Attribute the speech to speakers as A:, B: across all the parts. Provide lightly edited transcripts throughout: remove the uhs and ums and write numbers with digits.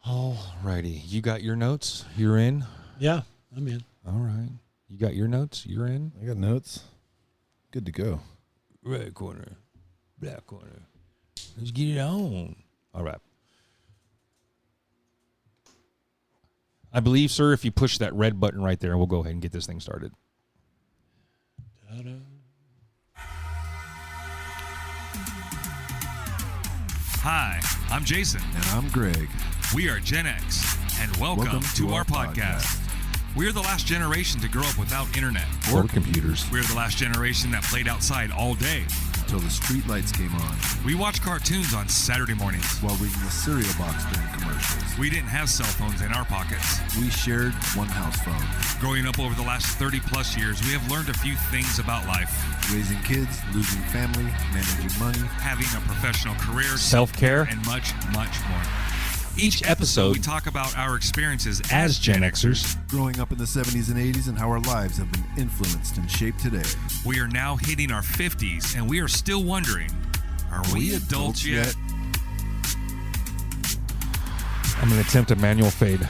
A: All righty. You got your notes? You're in?
B: Yeah, I'm in.
A: All right. You got your notes? You're in?
C: I got notes. Good to go.
A: Red corner. Black corner. Let's get it on. All right. I believe, sir, if you push that red button right there, we'll go ahead and get this thing started.
B: Ta-da.
D: Hi, I'm Jason.
C: And I'm Greg.
D: We are GenX, and welcome to our podcast. We're the last generation to grow up without internet.
C: Or computers.
D: We're the last generation that played outside all day.
C: Until the street lights came on.
D: We watched cartoons on Saturday mornings.
C: While reading the cereal box during commercials.
D: We didn't have cell phones in our pockets.
C: We shared one house phone.
D: Growing up over the last 30 plus years, we have learned a few things about life.
C: Raising kids, losing family, managing money.
D: Having a professional career.
A: Self-care.
D: And much, much more.
A: Each episode,
D: we talk about our experiences
A: as Gen Xers.
C: Growing up in the 70s and 80s and how our lives have been influenced and shaped today.
D: We are now hitting our 50s, and we are still wondering, are we adults yet?
A: I'm going to attempt a manual fade.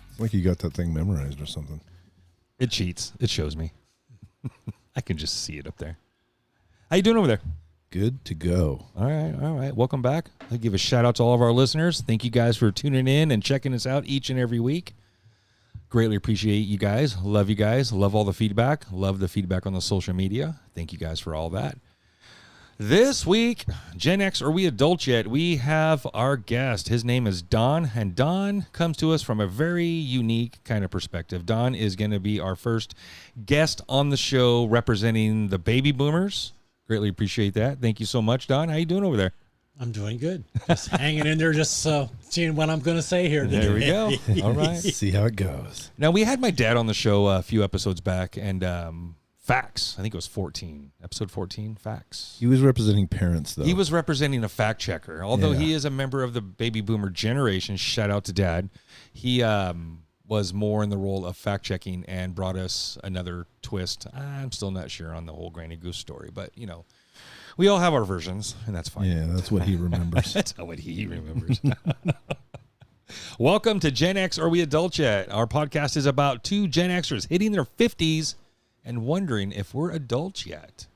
C: It's like you got that thing memorized or something.
A: It cheats. It shows me. I can just see it up there. How you doing over there?
C: Good to go.
A: All right. Welcome back. I'll give a shout out to all of our listeners. Thank you guys for tuning in and checking us out each and every week. Greatly appreciate you guys. Love you guys. Love all the feedback. Love the feedback on the social media. Thank you guys for all that. This week, Gen X, are we adults yet? We have our guest. His name is Don, and Don comes to us from a very unique kind of perspective. Don is going to be our first guest on the show representing the baby boomers. Greatly appreciate that. Thank you so much, Don. How you doing over there?
B: I'm doing good. Just hanging in there, just seeing what I'm going to say here today.
A: There we go. All right.
C: See how it goes.
A: Now, we had my dad on the show a few episodes back, and facts. I think it was 14. Episode 14, facts.
C: He was representing parents, though.
A: He was representing a fact checker. Although
C: Yeah.
A: he is a member of the baby boomer generation, shout out to Dad. He was more in the role of fact checking and brought us another twist. I'm still not sure on the whole Granny Goose story, but, you know, we all have our versions, and that's fine.
C: Yeah, that's what he remembers.
A: That's what he remembers. Welcome to Gen X, Are We Adults Yet? Our podcast is about two Gen Xers hitting their 50s and wondering if we're adults yet.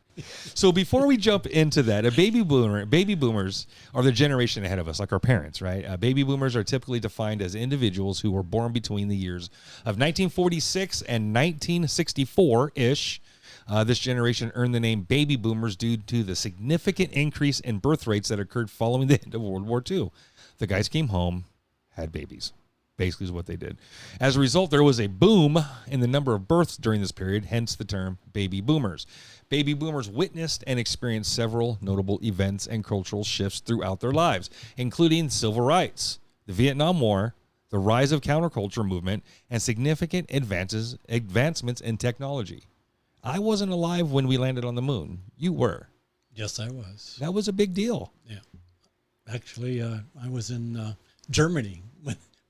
A: So before we jump into that, baby boomers are the generation ahead of us, like our parents, right? Baby boomers are typically defined as individuals who were born between the years of 1946 and 1964-ish. This generation earned the name baby boomers due to the significant increase in birth rates that occurred following the end of World War II. The guys came home, had babies. Basically is what they did. As a result, there was a boom in the number of births during this period, hence the term baby boomers. Baby boomers witnessed and experienced several notable events and cultural shifts throughout their lives, including civil rights, the Vietnam War, the rise of counterculture movement, and significant advancements in technology. I wasn't alive when we landed on the moon. You were.
B: Yes, I was.
A: That was a big deal.
B: Yeah. Actually, I was in Germany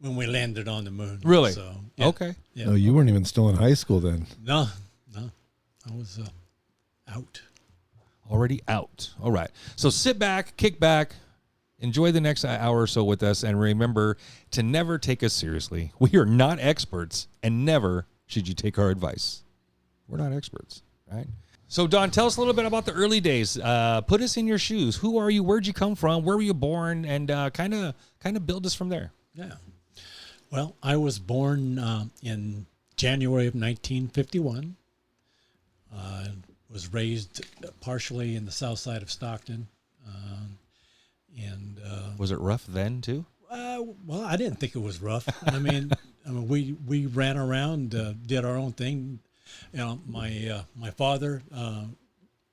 B: when we landed on the moon.
A: Really?
B: So, yeah.
A: Okay.
B: Yeah.
C: Oh, you weren't even still in high school then.
B: No. I was out.
A: Already out. All right. So sit back, kick back, enjoy the next hour or so with us, and remember to never take us seriously. We are not experts, and never should you take our advice. We're not experts, right? So, Don, tell us a little bit about the early days. Put us in your shoes. Who are you? Where'd you come from? Where were you born? And kind of build us from there.
B: Yeah. Well, I was born in January of 1951. Was raised partially in the south side of Stockton.
A: Was it rough then, too?
B: Well, I didn't think it was rough. I mean we ran around, did our own thing. You know, my father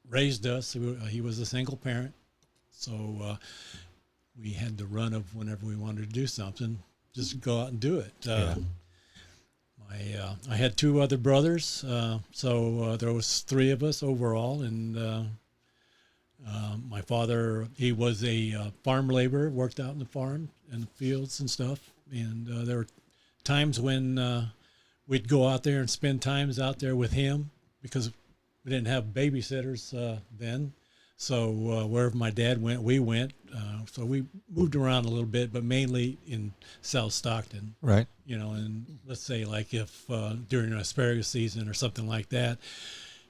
B: raised us. He was a single parent, so we had the run of whenever we wanted to do something, just go out and do it. I had two other brothers, so there was three of us overall, and my father, he was a farm laborer, worked out in the farm and the fields and stuff, and there were times when we'd go out there and spend times out there with him because we didn't have babysitters then. So wherever my dad went, we went. So we moved around a little bit, but mainly in South Stockton.
A: Right.
B: And let's say like if during an asparagus season or something like that,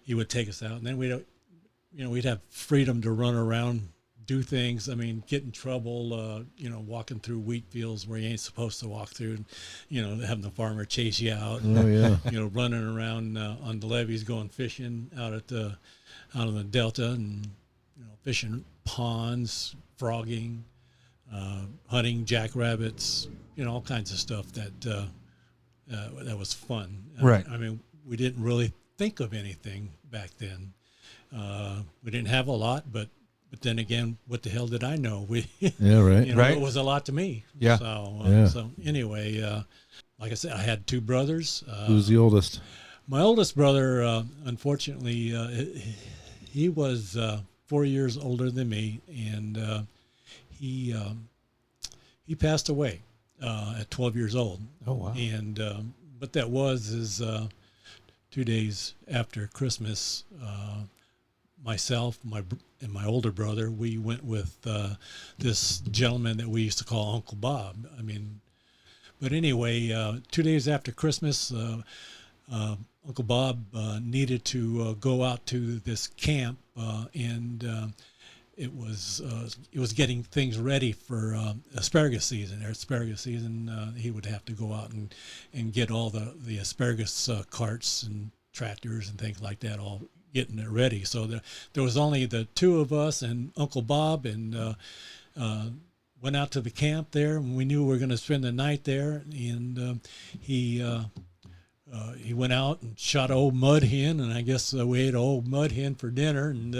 B: he would take us out, and then we'd have freedom to run around, do things. I mean, get in trouble, walking through wheat fields where you ain't supposed to walk through, and, having the farmer chase you out.
E: Oh, yeah.
B: Running around on the levees, going fishing out on the delta, and fishing ponds, frogging, hunting jackrabbits, all kinds of stuff that was fun.
A: Right.
B: I mean, we didn't really think of anything back then. We didn't have a lot, but then again, what the hell did I know?
E: Yeah, right.
A: Right.
B: It was a lot to me.
A: Yeah.
B: So anyway, like I said, I had two brothers.
E: Who's the oldest?
B: My oldest brother, unfortunately, he was 4 years older than me, and he passed away at 12 years old.
A: Oh, wow.
B: And what that was 2 days after Christmas. Myself, and my older brother, we went with this gentleman that we used to call Uncle Bob. I mean, but anyway, 2 days after Christmas, Uncle Bob needed to go out to this camp, and it was getting things ready for asparagus season. Asparagus season, he would have to go out and get all the asparagus carts and tractors and things like that, all getting it ready. So there was only the two of us and Uncle Bob, and went out to the camp there, and we knew we were going to spend the night there. And he went out and shot an old mud hen, and I guess we ate an old mud hen for dinner. And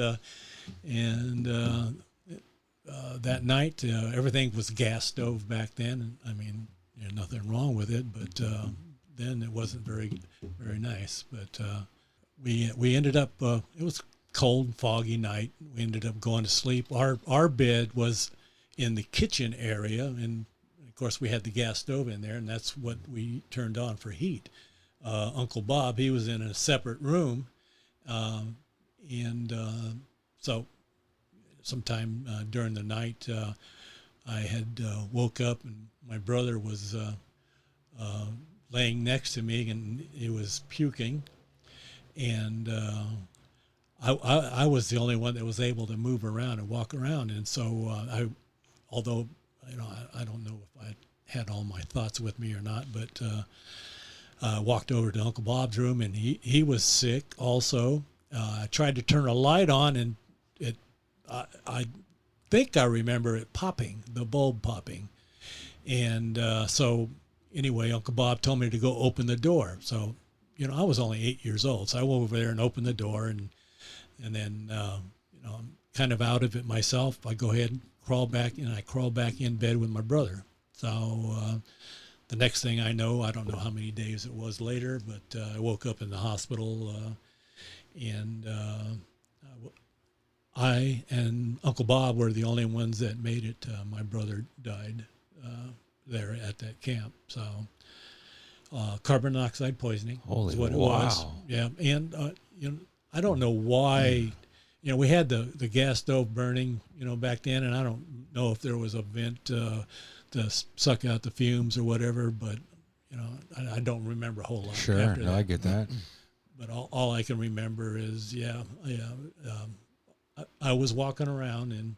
B: that night, everything was gas stove back then. And I mean, there's nothing wrong with it, but then it wasn't very, very nice. But we ended up, it was cold, foggy night. We ended up going to sleep. Our bed was in the kitchen area, and of course we had the gas stove in there, and that's what we turned on for heat. Uncle Bob, he was in a separate room, and so sometime during the night, I had woke up, and my brother was laying next to me, and he was puking. And I was the only one that was able to move around and walk around. And so although I don't know if I had all my thoughts with me or not, but I walked over to Uncle Bob's room, and he was sick also. I tried to turn a light on, and I think I remember it popping, the bulb popping. And so anyway, Uncle Bob told me to go open the door. So I was only 8 years old, so I went over there and opened the door, and then I'm kind of out of it myself. I go ahead and crawl back in bed with my brother. So the next thing I know, I don't know how many days it was later, but I woke up in the hospital, and I and Uncle Bob were the only ones that made it. My brother died there at that camp. So. Carbon monoxide poisoning is what it was. Yeah, and I don't know why. We had the gas stove burning, back then, and I don't know if there was a vent to suck out the fumes or whatever. But I don't remember a whole lot.
A: Sure,
B: after that.
A: I get that.
B: But all I can remember is I was walking around, and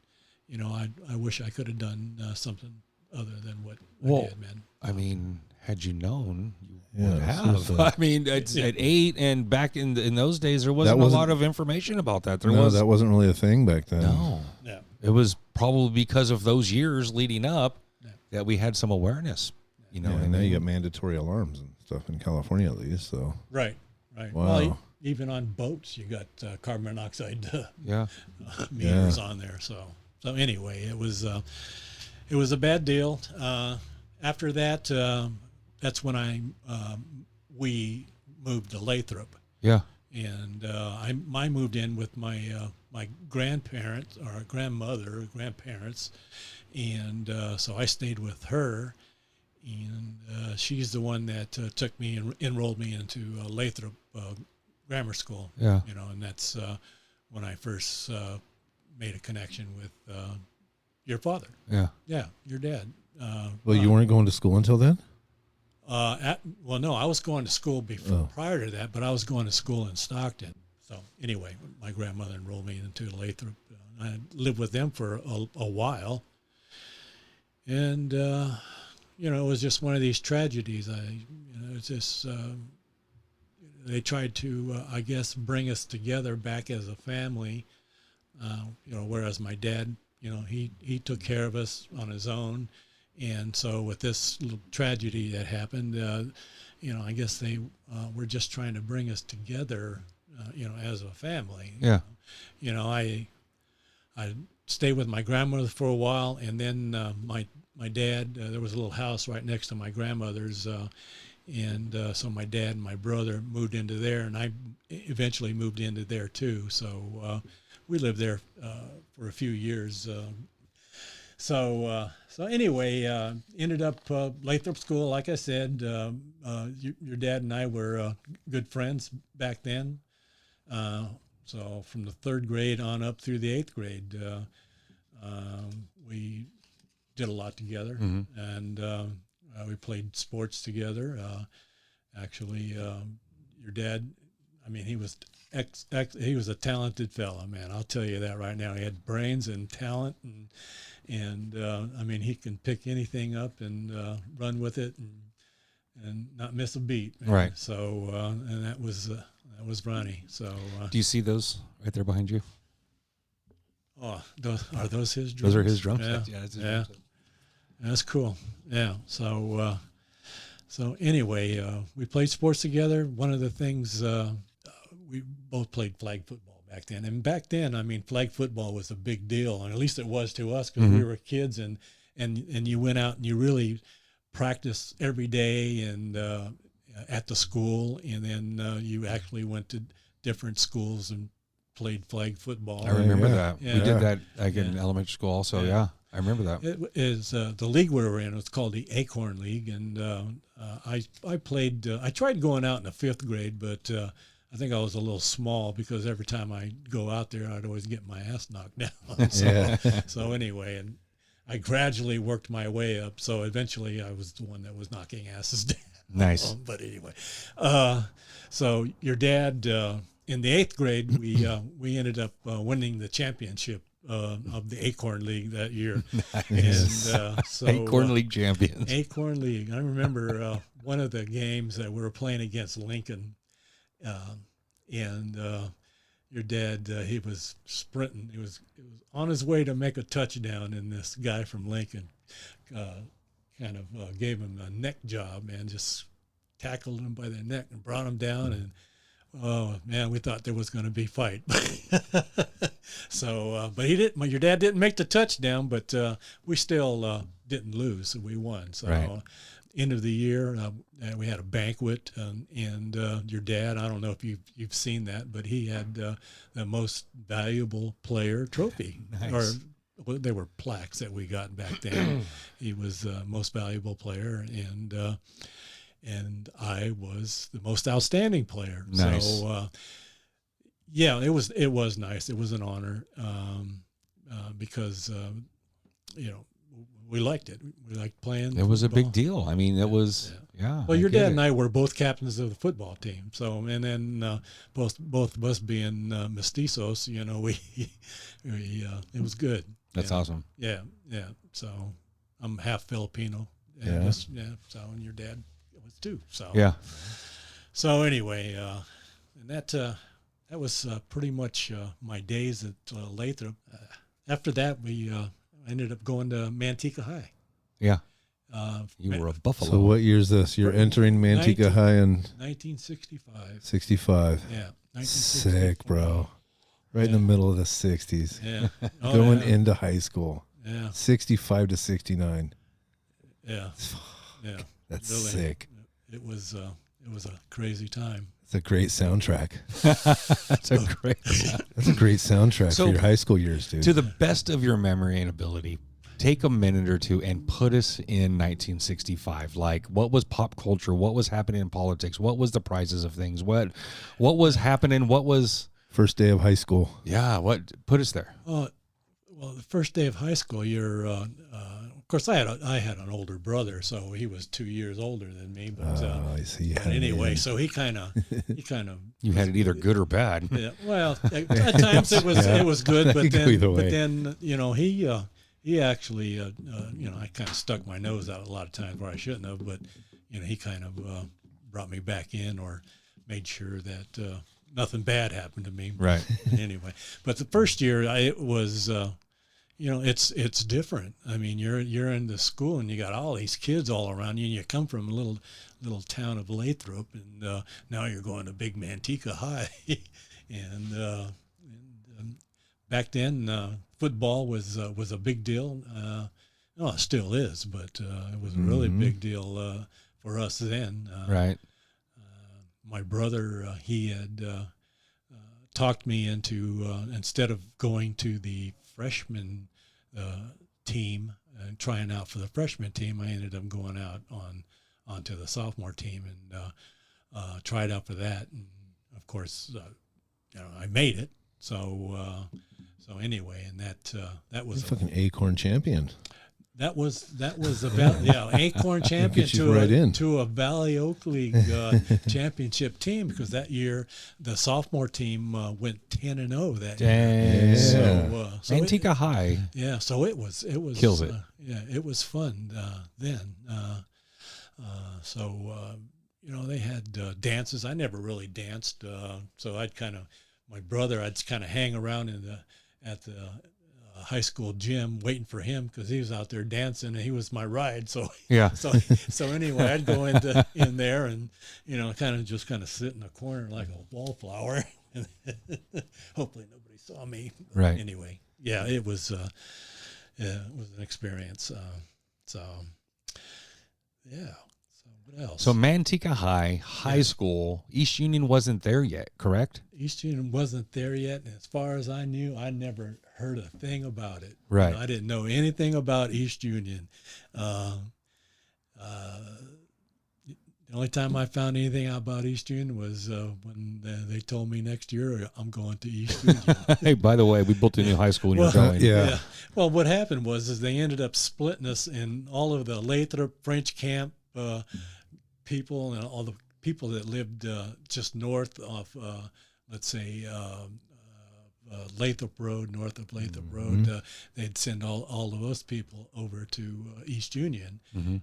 B: I wish I could have done something other than what I did, man.
A: I mean, had you known, you
E: Yeah,
A: would have. I mean, it's at 8, and back in those days, there wasn't a lot of information about that.
E: That wasn't really a thing back then.
A: No.
B: Yeah.
A: It was probably because of those years leading up that we had some awareness.
E: And now you got mandatory alarms and stuff in California, at least. So
B: Right.
E: Wow.
B: Well, even on boats, you got carbon monoxide meters on there. So anyway, it was a bad deal. After that, that's when we moved to Lathrop.
A: Yeah.
B: And I moved in with my grandparents, or grandmother, grandparents, and so I stayed with her, and she's the one that took me and enrolled me into Lathrop Grammar School.
A: Yeah.
B: And that's when I first made a connection with Your father.
A: Yeah.
B: Yeah, your dad.
E: Well, you weren't going to school until then?
B: No, I was going to school prior to that, but I was going to school in Stockton. So anyway, my grandmother enrolled me into Lathrop. I lived with them for a while. And, it was just one of these tragedies. It's just, they tried to, I guess, bring us together back as a family. Whereas my dad, he took care of us on his own. And so with this little tragedy that happened, I guess they were just trying to bring us together, as a family.
A: Yeah.
B: I stayed with my grandmother for a while, and then my dad, there was a little house right next to my grandmother's, so my dad and my brother moved into there, and I eventually moved into there too. So we lived there for a few years. So anyway, ended up Lathrop School. Like I said, your dad and I were good friends back then. So from the 3rd grade on up through the 8th grade, we did a lot together, and we played sports together. Actually, your dad, he was he was a talented fella, man. I'll tell you that right now. He had brains and talent, and he can pick anything up and run with it and not miss a beat, man.
A: Right.
B: So and that was Ronnie. So
A: Do you see those right there behind you?
B: are those his drums?
A: Those are his drum
B: Yeah.
A: sets. Yeah, that's his
B: Yeah.
A: drum set.
B: That's cool. Yeah. So anyway, we played sports together. One of the things we both played flag football back then, and back then, flag football was a big deal, and at least it was to us because we were kids, and you went out and you really practiced every day and at the school, and then you actually went to different schools and played flag football.
A: I remember that.
B: Yeah.
A: We did that in elementary school also. Yeah. I remember that.
B: It is the league we were in. It's called the Airborne League, and I played. I tried going out in the 5th grade, but I think I was a little small because every time I go out there, I'd always get my ass knocked down. So anyway, and I gradually worked my way up. So eventually, I was the one that was knocking asses down.
A: Nice.
B: But anyway, so your dad in the 8th grade, we ended up winning the championship of the Airborne League that year.
A: Nice.
B: And so
A: Airborne League champions.
B: Airborne League. I remember one of the games that we were playing against Lincoln, and your dad, he was sprinting. He was on his way to make a touchdown, and this guy from Lincoln kind of gave him a neck job, man, just tackled him by the neck and brought him down, and oh man, we thought there was going to be a fight. So, but he didn't. Your dad didn't make the touchdown, but we still didn't lose. So we won. So,
A: Right.
B: End of the year, we had a banquet, and your dad. I don't know if you've seen that, but he had the most valuable player trophy.
A: Nice.
B: Well, they were plaques that we got back then. He was most valuable player, and I was the most outstanding player.
A: Nice.
B: So, yeah, it was nice. It was an honor because we liked it. We liked playing.
A: It was a big
B: football.
A: deal. It was, yeah.
B: Well, your dad and I were both captains of the football team. So, and then both of us being mestizos, it was good.
A: That's awesome.
B: Yeah. So I'm half Filipino.
E: Yeah.
B: So, and your dad was too. So
A: Yeah.
B: So anyway, and that was pretty much my days at Lathrop. After that, we ended up going to Manteca High.
A: Yeah. You were a Buffalo.
E: So what year is this? You're entering Manteca High in
B: 1965.
E: 65.
B: Yeah. 1965.
E: Sick, bro. Right in the middle of the 60s.
B: Yeah.
E: Going into high school.
B: Yeah.
E: 65 to 69.
B: Yeah. Yeah.
E: That's
B: Really.
E: sick.
B: It was a crazy time.
E: It's a great soundtrack.
A: That's a great.
E: That's a great soundtrack
A: So,
E: for your high school years, dude.
A: To the best of your memory and ability, take a minute or two and put us in 1965. Like, what was pop culture? What was happening in politics? What was the prizes of things? What was happening? What was
E: First day of high school.
A: what put us there?
B: Well, Well, the first day of high school, of course, I had an older brother, so he was 2 years older than me. But
E: I see.
B: but anyway, so he kind of
A: You had it either good or bad.
B: yeah. Well, at times it was good, but then he actually I kind of stuck my nose out a lot of times where I shouldn't have, but he kind of brought me back in or made sure that nothing bad happened to me.
A: Right.
B: Anyway, but the first year it was. It's different. I mean, you're in the school and you got all these kids all around you, and you come from a little town of Lathrop, and now you're going to big Manteca High, and back then football was a big deal. No, it still is, but it was a really big deal for us then.
A: Right.
B: My brother, he had talked me into instead of going to the freshman team and trying out for the freshman team, I ended up going out onto the sophomore team and tried out for that. And of course, I made it. So anyway, and that was
E: You're fucking Acorn champion.
B: That was about Acorn champion to a Valley Oak League championship team, because that year the sophomore team went 10-0 that year. So
A: Manteca High.
B: Yeah, so it was
A: kills it.
B: It was fun then. They had dances. I never really danced, so I'd kind of hang around at the high school gym waiting for him, because he was out there dancing and he was my ride. So
A: yeah.
B: So anyway, I'd go in there and kind of sit in a corner like a wallflower. Hopefully nobody saw me. But
A: right.
B: Anyway, yeah, it was an experience. So what else?
A: So Manteca High School, East Union wasn't there yet, correct?
B: East Union wasn't there yet, and as far as I knew, I never heard a thing about it.
A: Right.
B: I didn't know anything about East Union. The only time I found anything about East Union was when they told me next year I'm going to East Union.
A: Hey, by the way, we built a new high school and you're going.
E: Yeah.
B: Well, what happened was they ended up splitting us in all of the Lathrop French camp people and all the people that lived just north of, let's say, Lathrop Road, north of Lathrop Road. They'd send all of those people over to East Union.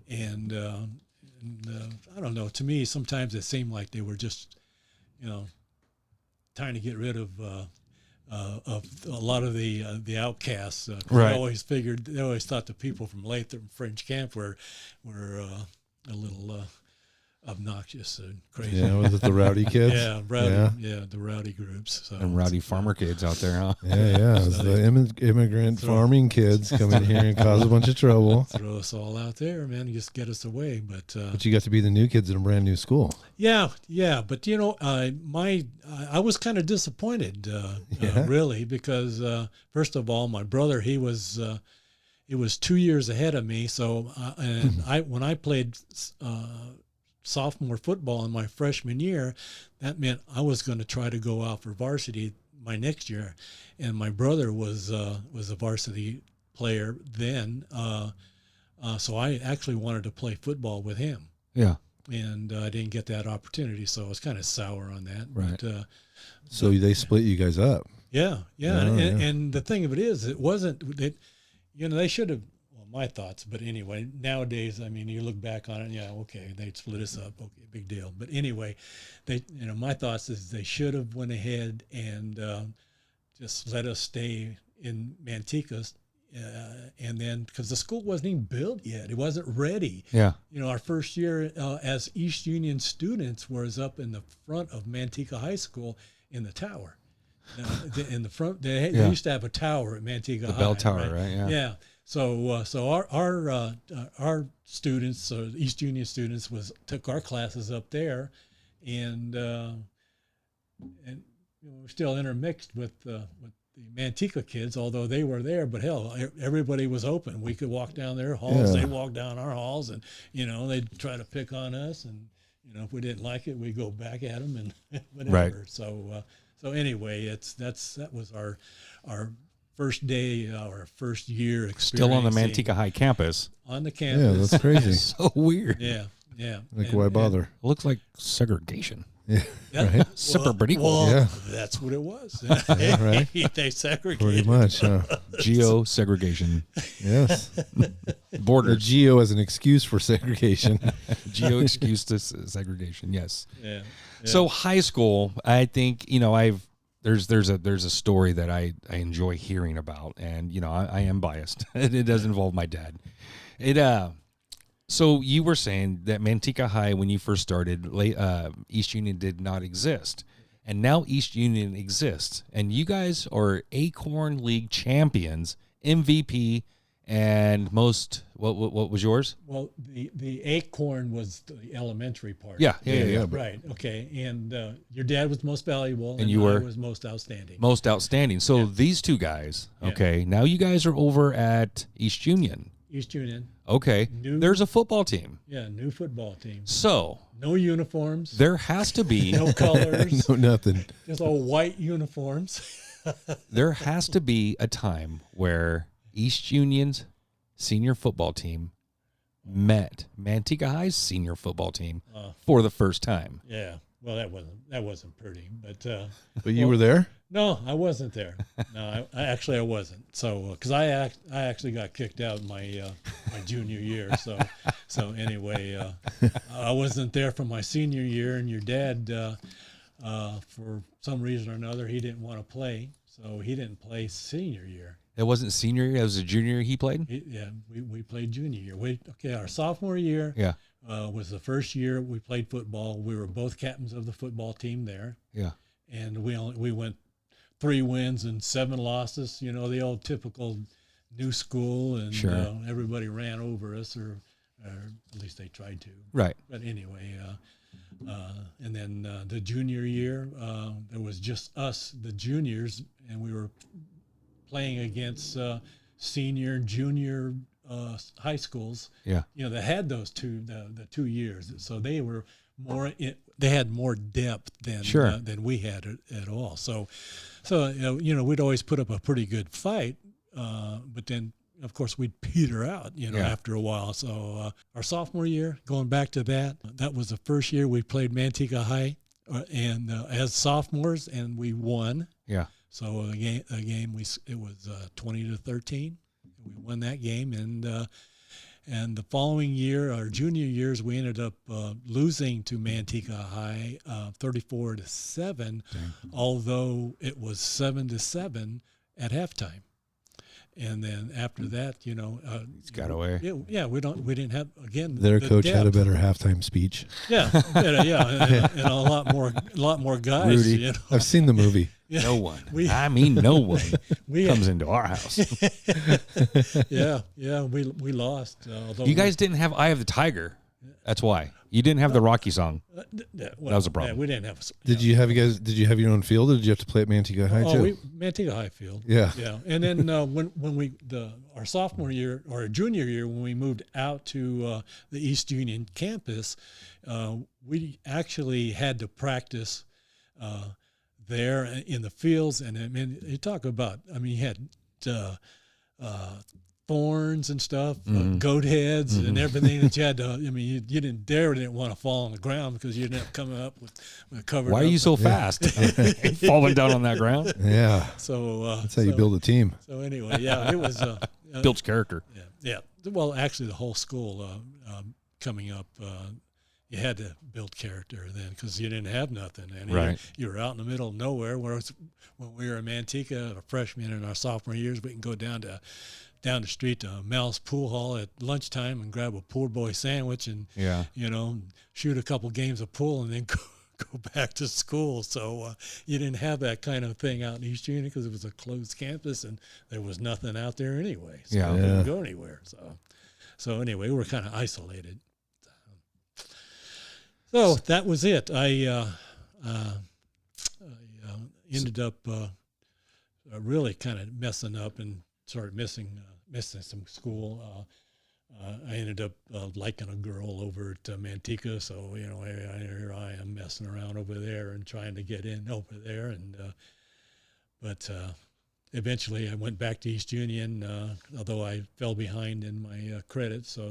B: And I don't know, to me, sometimes it seemed like they were just, trying to get rid of a lot of the outcasts.
A: Right.
B: They always thought the people from Lathrop French camp were a little obnoxious and crazy.
E: Yeah, was it the rowdy kids?
B: Yeah, rowdy. Yeah, the rowdy groups. So,
A: And rowdy farmer kids out there, huh?
E: Yeah. It was the immigrant farming kids come in here and cause a bunch of trouble.
B: Throw us all out there, man, just get us away. But
E: you got to be the new kids in a brand new school.
B: Yeah. But I was kind of disappointed, really, because first of all, my brother, he was 2 years ahead of me. So when I played sophomore football in my freshman year, that meant I was going to try to go out for varsity my next year, and my brother was a varsity player then, so I actually wanted to play football with him.
A: Yeah.
B: And I didn't get that opportunity, so I was kind of sour on that.
A: Right.
B: But,
E: So they split you guys up.
B: Yeah. And the thing of it is, it wasn't that, they should have. My thoughts, but anyway, nowadays, I mean, you look back on it, yeah, okay, they split us up, okay, big deal. But anyway, my thoughts is they should have went ahead and just let us stay in Manteca, and then because the school wasn't even built yet, it wasn't ready.
A: Yeah.
B: Our first year as East Union students was up in the front of Manteca High School in the tower. In the front, they used to have a tower at Manteca High.
A: The bell tower, right? Yeah.
B: Yeah. So our students, East Union students, took our classes up there, and we're still intermixed with the Manteca kids, although they were there. But hell, everybody was open. We could walk down their halls.
E: Yeah.
B: They walked down our halls, and they'd try to pick on us, and if we didn't like it, we'd go back at them and whatever.
A: Right.
B: So anyway, that was our first day, our first year experience.
A: Still on the Manteca High campus.
B: On the
E: Yeah,
B: campus.
E: that's crazy.
A: So weird.
B: Yeah.
E: Like, why bother?
A: It looks like segregation.
E: Yeah,
B: Yeah.
E: right.
A: Separate but equal.
B: Well,
E: Yeah.
B: that's what it was.
E: Yeah, right.
B: They segregated.
E: Pretty much.
A: Geo segregation.
E: Yes. The
A: Borders.
E: geo as an excuse for segregation.
A: Geo excuse to segregation. Yes.
B: Yeah.
A: So high school, I think, there's a story that I enjoy hearing about, and I am biased. It does involve my dad. So you were saying that Manteca High, when you first started, East Union did not exist, and now East Union exists, and you guys are Acorn League champions, MVP, and most. What was yours?
B: Well, the Acorn was the elementary part.
A: Yeah.
B: Right. Okay. And your dad was most valuable, and
A: you
B: I
A: were
B: was most outstanding.
A: Most outstanding. So these two guys. Okay. Now you guys are over at East Union.
B: East Union.
A: Okay. There's a football team.
B: Yeah, new football team.
A: So
B: No uniforms.
A: there has to be
B: No colors.
E: No, nothing.
B: Just all white uniforms.
A: there has to be a time where East Union's senior football team met Manteca High's senior football team for the first time.
B: Yeah. Well, that wasn't pretty, but
E: But you were there?
B: no, I wasn't there. No, I wasn't. So because I actually got kicked out in my junior year. So anyway, I wasn't there for my senior year, and your dad, for some reason or another, he didn't want to play, so he didn't play senior year.
A: It wasn't senior year. It was a junior year he played?
B: We played junior year. Our sophomore year was the first year we played football. We were both captains of the football team there.
A: Yeah.
B: And we went 3 wins and 7 losses, the old typical new school, and
A: Sure.
B: Everybody ran over us, or at least they tried to.
A: Right.
B: But anyway, and then the junior year, there was just us, the juniors, and we were playing against senior and junior high schools.
A: Yeah.
B: That had those the 2 years, so they were they had more depth than we had at all. So we'd always put up a pretty good fight, but then of course we'd peter out after a while. So our sophomore year, going back to that was the first year we played Manteca High, and as sophomores, and we won.
A: Yeah.
B: So a game it was 20-13. We won that game, and the following year, our junior years, we ended up losing to Manteca High 34-7, although it was 7-7 at halftime. And then after that,
A: He's got away.
B: we didn't have, again,
E: Their
B: the
E: coach
B: depth.
E: had a better halftime speech.
B: Yeah, and a lot more guys.
E: Rudy, I've seen the movie.
A: No one.
B: We
A: no one
B: we
A: comes into our house.
B: we lost. Although
A: You guys didn't have Eye of the Tiger. That's why. You didn't have the Rocky song.
B: that
A: was a problem.
B: we didn't have.
E: Did you have your own field, or did you have to play at Manteca High too?
B: Manteca High field.
E: Yeah.
B: Yeah, and then when our sophomore year or our junior year, when we moved out to the East Union campus, we actually had to practice there in the fields. And I mean, you had thorns and stuff, goat heads, and everything that you had to. I mean, you didn't want to fall on the ground because you'd end up coming up with covered.
A: Why are you so fast? Falling down on that ground?
E: Yeah.
B: So
E: that's how you build a team.
B: So anyway, it was
A: Builds character.
B: Yeah. Well, actually, the whole school coming up, you had to build character then because you didn't have nothing, and
A: right.
B: you were out in the middle of nowhere. Whereas when we were in Manteca, a freshman in our sophomore years, we can go down the street to Mel's Pool Hall at lunchtime and grab a poor boy sandwich and shoot a couple games of pool and then go back to school. So you didn't have that kind of thing out in East Union because it was a closed campus and there was nothing out there anyway. So you couldn't go anywhere. So anyway, we were kind of isolated. So that was it. I ended up really kind of messing up and started missing some school. I ended up liking a girl over at Manteca, so here I am messing around over there and trying to get in over there, and but eventually I went back to East Union, although I fell behind in my credits. So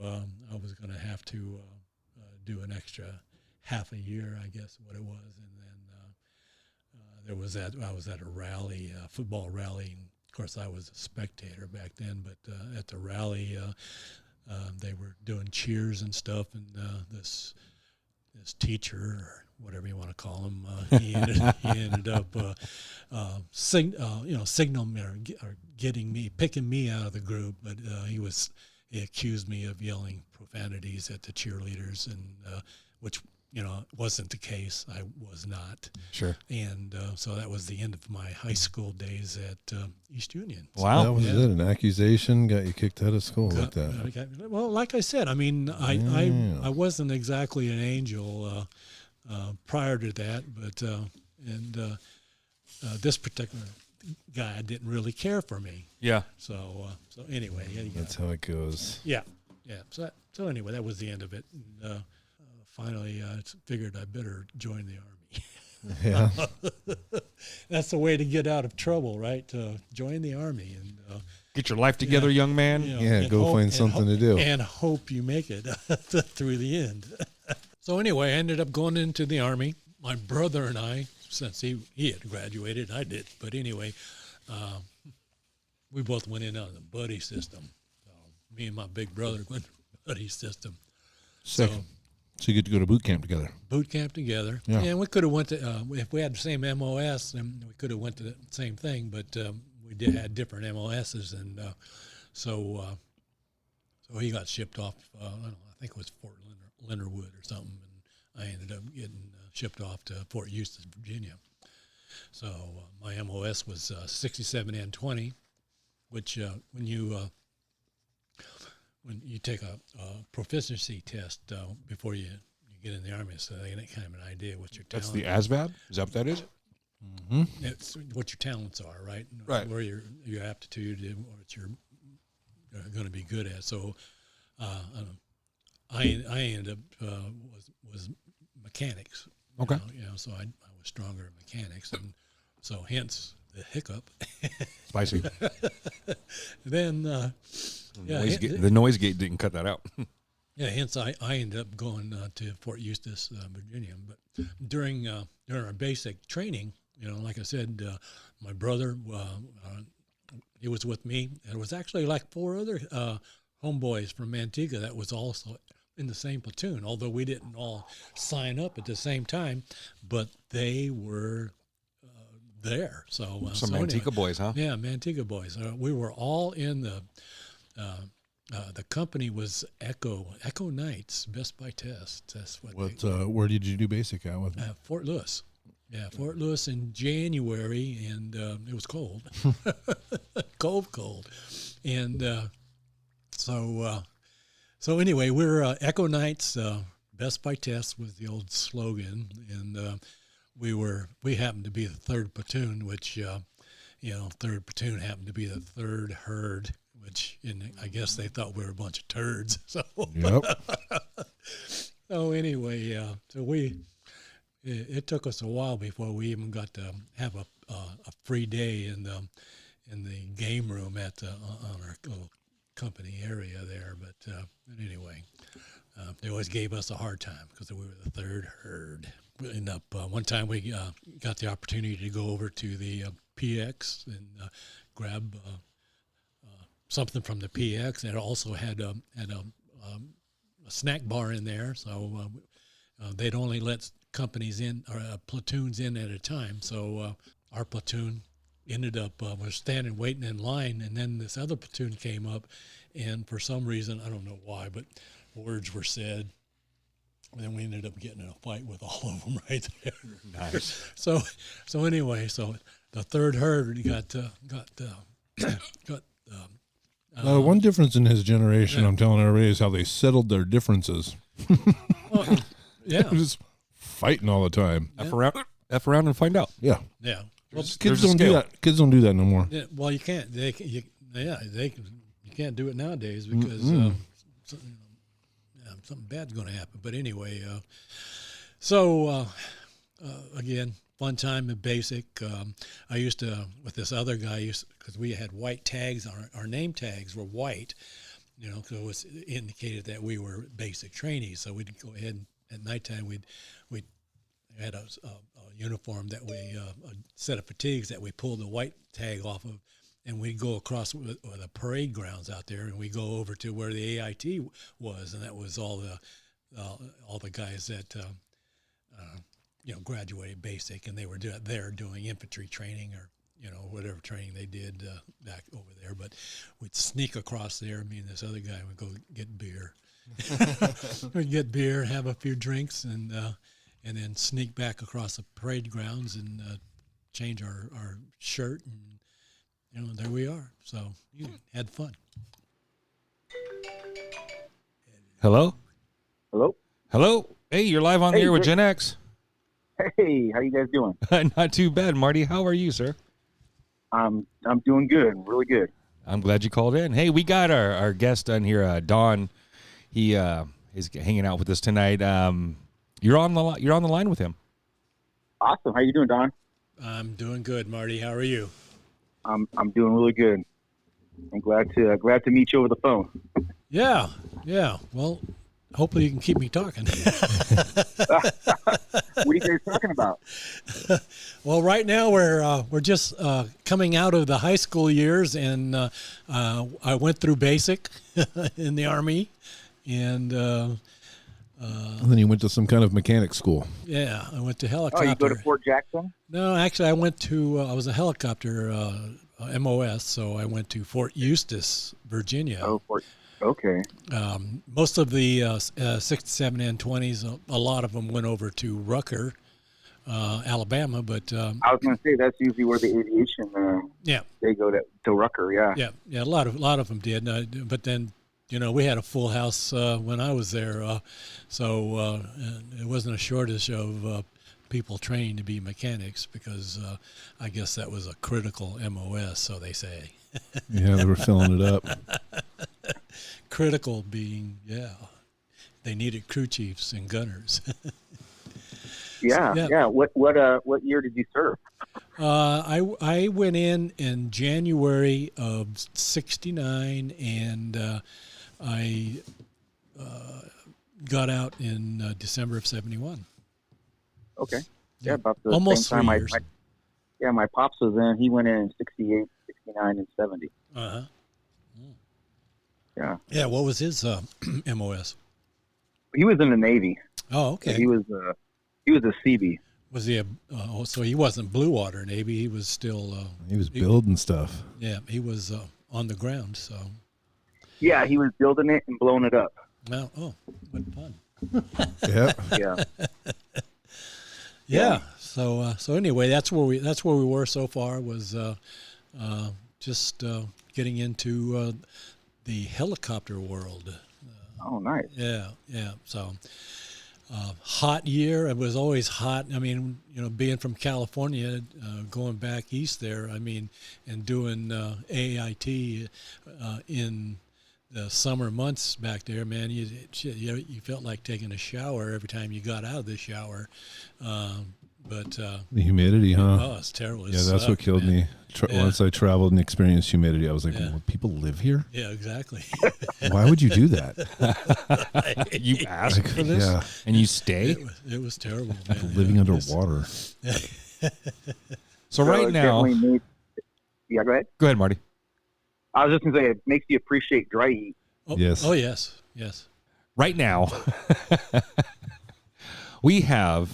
B: I was going to have to do an extra half a year, I guess what it was. And then I was at a rally, football rally. Of course, I was a spectator back then, but at the rally, they were doing cheers and stuff, and this teacher, or whatever you want to call him, he ended up signaling or picking me out of the group, but he accused me of yelling profanities at the cheerleaders, and which wasn't the case. I was not.
A: Sure.
B: And so that was the end of my high school days at East Union.
A: Wow.
E: That was it. An accusation got you kicked out of school like that.
B: Well, like I said, I mean, I wasn't exactly an angel prior to that, but this particular guy didn't really care for me.
A: Yeah.
B: So anyway,
E: That's how it goes.
B: Yeah. So anyway, that was the end of it. And, finally, I figured I better join the Army.
E: Yeah.
B: That's the way to get out of trouble, right? Join the Army and
A: Get your life together, young man.
E: Go find something to do.
B: And hope you make it through the end. So anyway, I ended up going into the Army. My brother and I, since he had graduated, I did. But anyway, we both went in on the buddy system. So me and my big brother went buddy system.
E: Sick. So you get to go to boot camp together.
B: Boot camp together.
E: Yeah.
B: And we could have went to, if we had the same MOS, then we could have went to the same thing, but we had different MOSs. And so he got shipped off, I don't know, I think it was Fort Leonard Wood or something, and I ended up getting shipped off to Fort Eustis, Virginia. So my MOS was 67N20, which when you take a proficiency test before you get in the Army, so they get kind of an idea what your talent.
A: That's the ASVAB? Is that what that is?
E: Mm-hmm.
B: It's what your talents are, right?
A: Right.
B: Where your aptitude and what you're going to be good at. So I ended up was mechanics.
A: Okay.
B: So I was stronger in mechanics, and so hence the hiccup.
A: Spicy.
B: Then
A: The noise gate didn't cut that out.
B: hence I ended up going to Fort Eustis, Virginia. But during our basic training, like I said, my brother, he was with me. There was actually like 4 other homeboys from Manteca that was also in the same platoon, although we didn't all sign up at the same time, but they were there. So
A: Some Manteca boys, huh?
B: Yeah, Manteca boys. We were all in the company was Echo Knights, Best by Test. That's what.
E: Where did you do basic at? With
B: Fort Lewis. Yeah, Fort Lewis in January, and it was cold, cold, and so anyway, we're Echo Knights. Best by Test was the old slogan, and we happened to be the 3rd platoon, which 3rd platoon happened to be the 3rd herd, which I guess they thought we were a bunch of turds. So
E: Yep.
B: so anyway, it took us a while before we even got to have a free day in the game room on our little company area there. But anyway, they always gave us a hard time because we were the 3rd herd. We ended up one time we got the opportunity to go over to the PX and grab something from the PX, and it also had a snack bar in there. So they'd only let companies in or platoons in at a time. So our platoon ended up was standing waiting in line, and then this other platoon came up, and for some reason, I don't know why, but words were said. And then we ended up getting in a fight with all of them right there.
A: Nice.
B: So anyway, so the 3rd herd got
E: one difference in his generation, I'm telling everybody, is how they settled their differences.
B: yeah.
E: Just fighting all the time.
A: F around and find out.
E: Yeah.
B: Yeah.
E: Well,
A: There's
E: kids
A: a
E: don't do
A: scale.
E: that. Kids don't do that no more.
B: Yeah, well, you can't. You can't do it nowadays because something bad's going to happen. But anyway, so again, fun time in basic. I used to, with this other guy, because we had white tags, our name tags were white, because it was indicated that we were basic trainees. So we'd go ahead and at nighttime we had a uniform that a set of fatigues that we pulled the white tag off of, and we'd go across the parade grounds out there, and we go over to where the AIT was, and that was all the guys that graduated basic, and they were there doing infantry training or whatever training they did back over there. But we'd sneak across there. Me and this other guy would go get beer. We'd get beer, have a few drinks, and then sneak back across the parade grounds and change our shirt, and there we are. So had fun.
A: Hello?
F: Hello?
A: Hello? Hey, you're live on the air with GenX.
F: Hey, how you guys doing?
A: Not too bad, Marty. How are you, sir?
F: I'm doing good, really good.
A: I'm glad you called in. Hey, we got our guest on here, Don. He is hanging out with us tonight. You're on the line with him.
F: Awesome. How you doing, Don?
B: I'm doing good, Marty. How are you?
F: I'm doing really good. I'm glad to meet you over the phone.
B: Yeah. Well, hopefully you can keep me talking.
F: What are you guys talking about?
B: Well, right now we're just coming out of the high school years, and I went through basic in the Army, and
E: then you went to some kind of mechanic school.
B: Yeah, I went to helicopter.
F: Oh, you go to Fort Jackson?
B: No, actually, I went to I was a helicopter MOS, so I went to Fort Eustis, Virginia.
F: Oh, okay.
B: Most of the 67 N-20s, a lot of them went over to Rucker, Alabama, but
F: I was going to say that's usually where the aviation. They go to Rucker. Yeah.
B: A lot of them did. But then, we had a full house when I was there, so it wasn't a shortage of people trained to be mechanics because I guess that was a critical MOS, so they say.
E: Yeah, they were filling it up.
B: Critical being, they needed crew chiefs and gunners.
F: Yeah. What year did you serve?
B: I went in January of '69, and I got out in December of '71.
F: Okay. Yeah, about the
B: almost
F: same time
B: 3 years.
F: My pops was in. He went in 68, 69, and 70.
B: Uh-huh.
F: Yeah.
B: Yeah, what was his MOS?
F: He was in the Navy.
B: Oh, okay.
F: He was a CB.
B: Was he so he wasn't Blue Water Navy, he was still...
E: he was building stuff.
B: Yeah, he was on the ground, so...
F: Yeah, he was building it and blowing it up.
B: Well, what fun.
E: Yeah.
B: Yeah. So anyway, that's where we were so far, was just getting into the helicopter world.
F: Oh, nice.
B: Yeah. So hot year. It was always hot. I mean, being from California, going back east there, I mean, and doing AIT in the summer months back there, man, you felt like taking a shower every time you got out of the shower. But
E: the humidity, huh?
B: Oh, it's terrible.
E: That's what killed me. Once I traveled and experienced humidity, I was like, well, people live here?
B: Yeah, exactly.
E: Why would you do that?
A: You ask for this?
E: Yeah.
A: And you stay?
B: It was terrible, man.
E: Living underwater.
A: So right now...
F: Yeah, go ahead.
A: Go ahead, Marty.
F: I was just going to say, it makes you appreciate dry heat.
E: Yes.
B: Oh, yes.
A: Right now, we have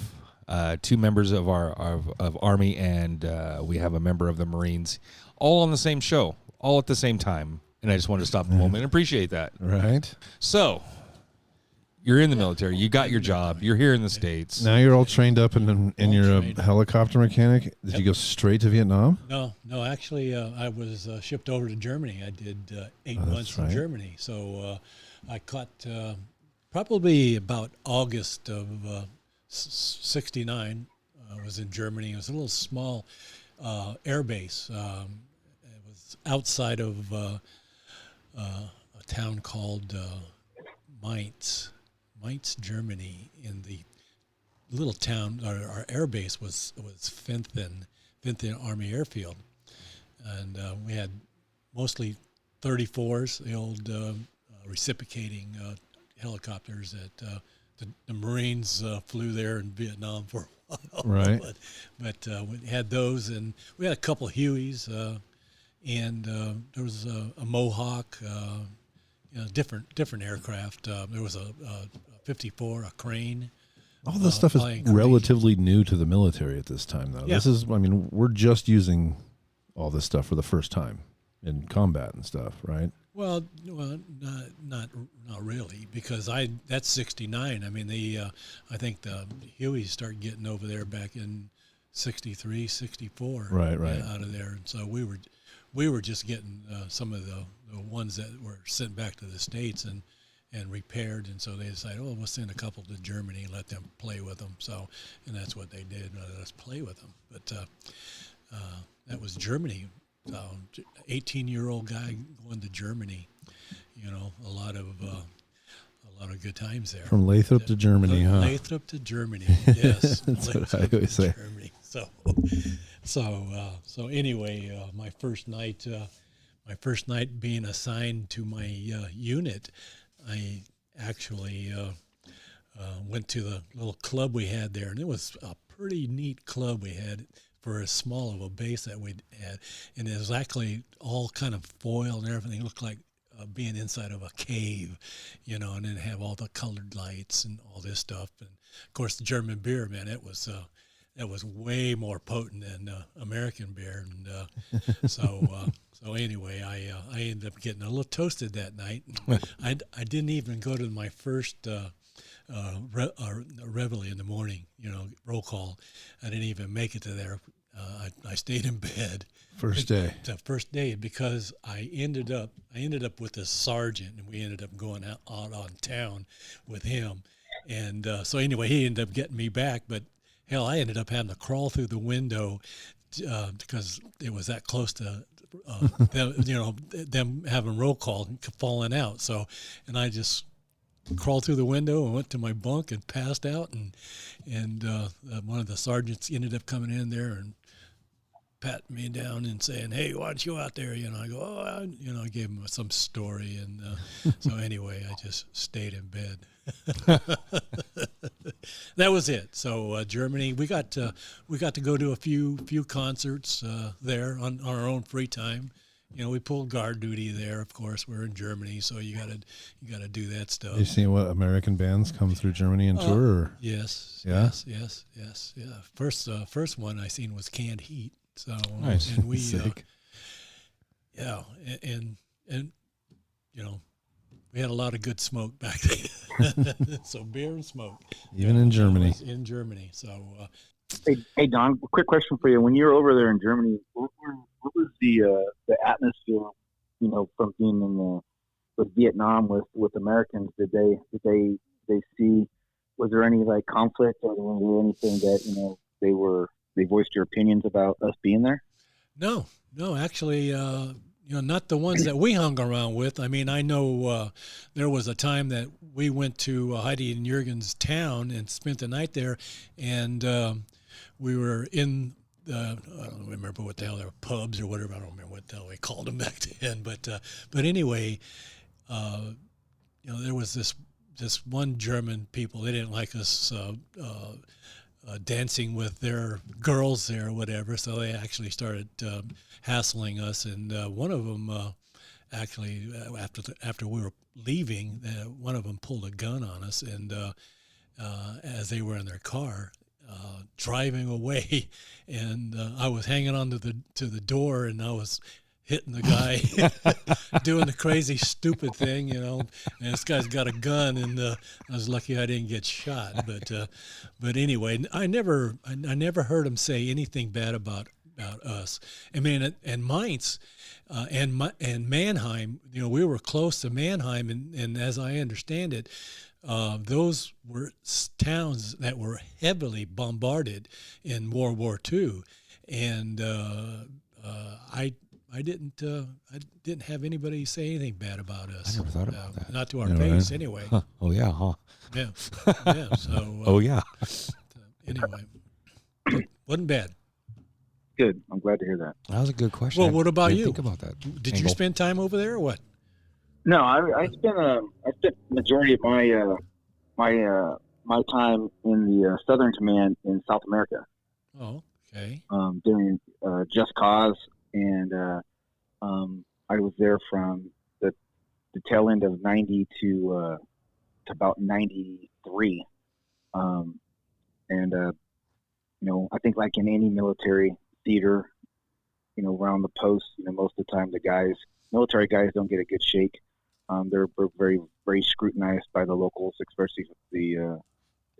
A: 2 members of of Army, and we have a member of the Marines, all on the same show, all at the same time. And I just wanted to stop a moment and appreciate that.
E: Right.
A: So, you're in the military. You got your job. You're here in the States.
E: Now you're all trained up, and you're a helicopter mechanic. Did you go straight to Vietnam?
B: No. Actually, I was shipped over to Germany. I did 8 months in Germany. So I caught probably about August of '69. I was in Germany. It was a little small air base. It was outside of a town called Mainz, Germany, in the little town. Our air base was Fenton Army Airfield, and we had mostly 34s, the old reciprocating helicopters that the Marines flew there in Vietnam for a while.
E: Right.
B: But we had those, and we had a couple of Hueys, and there was a Mohawk, different aircraft. There was a 54, a Crane.
E: All this stuff is relatively new to the military at this time, though.
B: Yeah.
E: We're just using all this stuff for the first time in combat and stuff, right?
B: Well, not really, because that's 69. I mean, I think the Hueys started getting over there back in 63, 64.
E: Right.
B: Out of there, and so we were just getting some of the ones that were sent back to the States and repaired, and so they decided, we'll send a couple to Germany and let them play with them. So, and that's what they did, let us play with them. But that was Germany. So, 18-year-old guy going to Germany, a lot of good times there.
E: From Lathrop to Germany, huh?
B: Lathrop to Germany, yes.
E: That's what I always say.
B: Germany. So anyway, my first night being assigned to my unit, I actually went to the little club we had there, and it was a pretty neat club we had for as small of a base that we had, and it was actually all kind of foil and everything. It looked like being inside of a cave, and then have all the colored lights and all this stuff. And of course, the German beer, man, that was way more potent than American beer. And so anyway, I ended up getting a little toasted that night. I didn't even go to my first reveille in the morning, roll call. I didn't even make it to there. I stayed in bed.
E: First day.
B: The first day, because I ended up with this sergeant, and we ended up going out on town with him. And so anyway, he ended up getting me back, but hell, I ended up having to crawl through the window because it was that close to them having roll call and falling out. So, and I just crawled through the window and went to my bunk and passed out. And one of the sergeants ended up coming in there and patting me down and saying, "Hey, why don't you go out there?" I go, I gave him some story. And so anyway, I just stayed in bed. That was it. So Germany, we got to go to a few concerts there on our own free time. We pulled guard duty there. Of course, we're in Germany, so you gotta do that stuff.
E: You seen what American bands come through Germany and tour? Or?
B: Yes.
E: Yeah?
B: Yes. First one I seen was Canned Heat. So
E: nice.
B: And we
E: Sick.
B: and we had a lot of good smoke back then. So beer and smoke.
E: Even in Germany.
B: In Germany. So.
F: Hey, Don, quick question for you. When you were over there in Germany, what was the atmosphere, from being in with Vietnam with Americans? Did they see? Was there any conflict, or was there anything that they voiced your opinions about us being there?
B: No, actually, not the ones that we hung around with. I mean, I know there was a time that we went to Heidi and Jurgen's town and spent the night there, and we were in I don't remember what the hell they were, pubs or whatever. I don't remember what the hell they called them back then. But anyway, there was this one German people. They didn't like us dancing with their girls there or whatever, so they actually started hassling us. And one of them actually, after we were leaving, one of them pulled a gun on us, and as they were in their car driving away, and I was hanging on to the door, and I was hitting the guy, doing the crazy stupid thing, and this guy's got a gun, and I was lucky I didn't get shot. But anyway, I never heard him say anything bad about us. I mean, and Mainz and Mannheim, we were close to Mannheim, and as I understand it, those were towns that were heavily bombarded in World War II, and I didn't have anybody say anything bad about us.
A: I never thought about that.
B: Not to our face, anyway.
A: Huh. Oh yeah, huh?
B: Yeah. So.
A: Oh yeah.
B: anyway, wasn't bad.
F: Good. I'm glad to hear that.
A: That was a good question.
B: Well, what about
A: I didn't
B: you?
A: Think about that.
B: Did you spend time over there or what?
F: No, I spent majority of my my time in the Southern Command in South America.
B: Oh, okay.
F: During Just Cause, and I was there from the tail end of '90 to about '93, and I think like in any military theater, around the post, most of the time military guys don't get a good shake. They're very, very scrutinized by the locals, especially the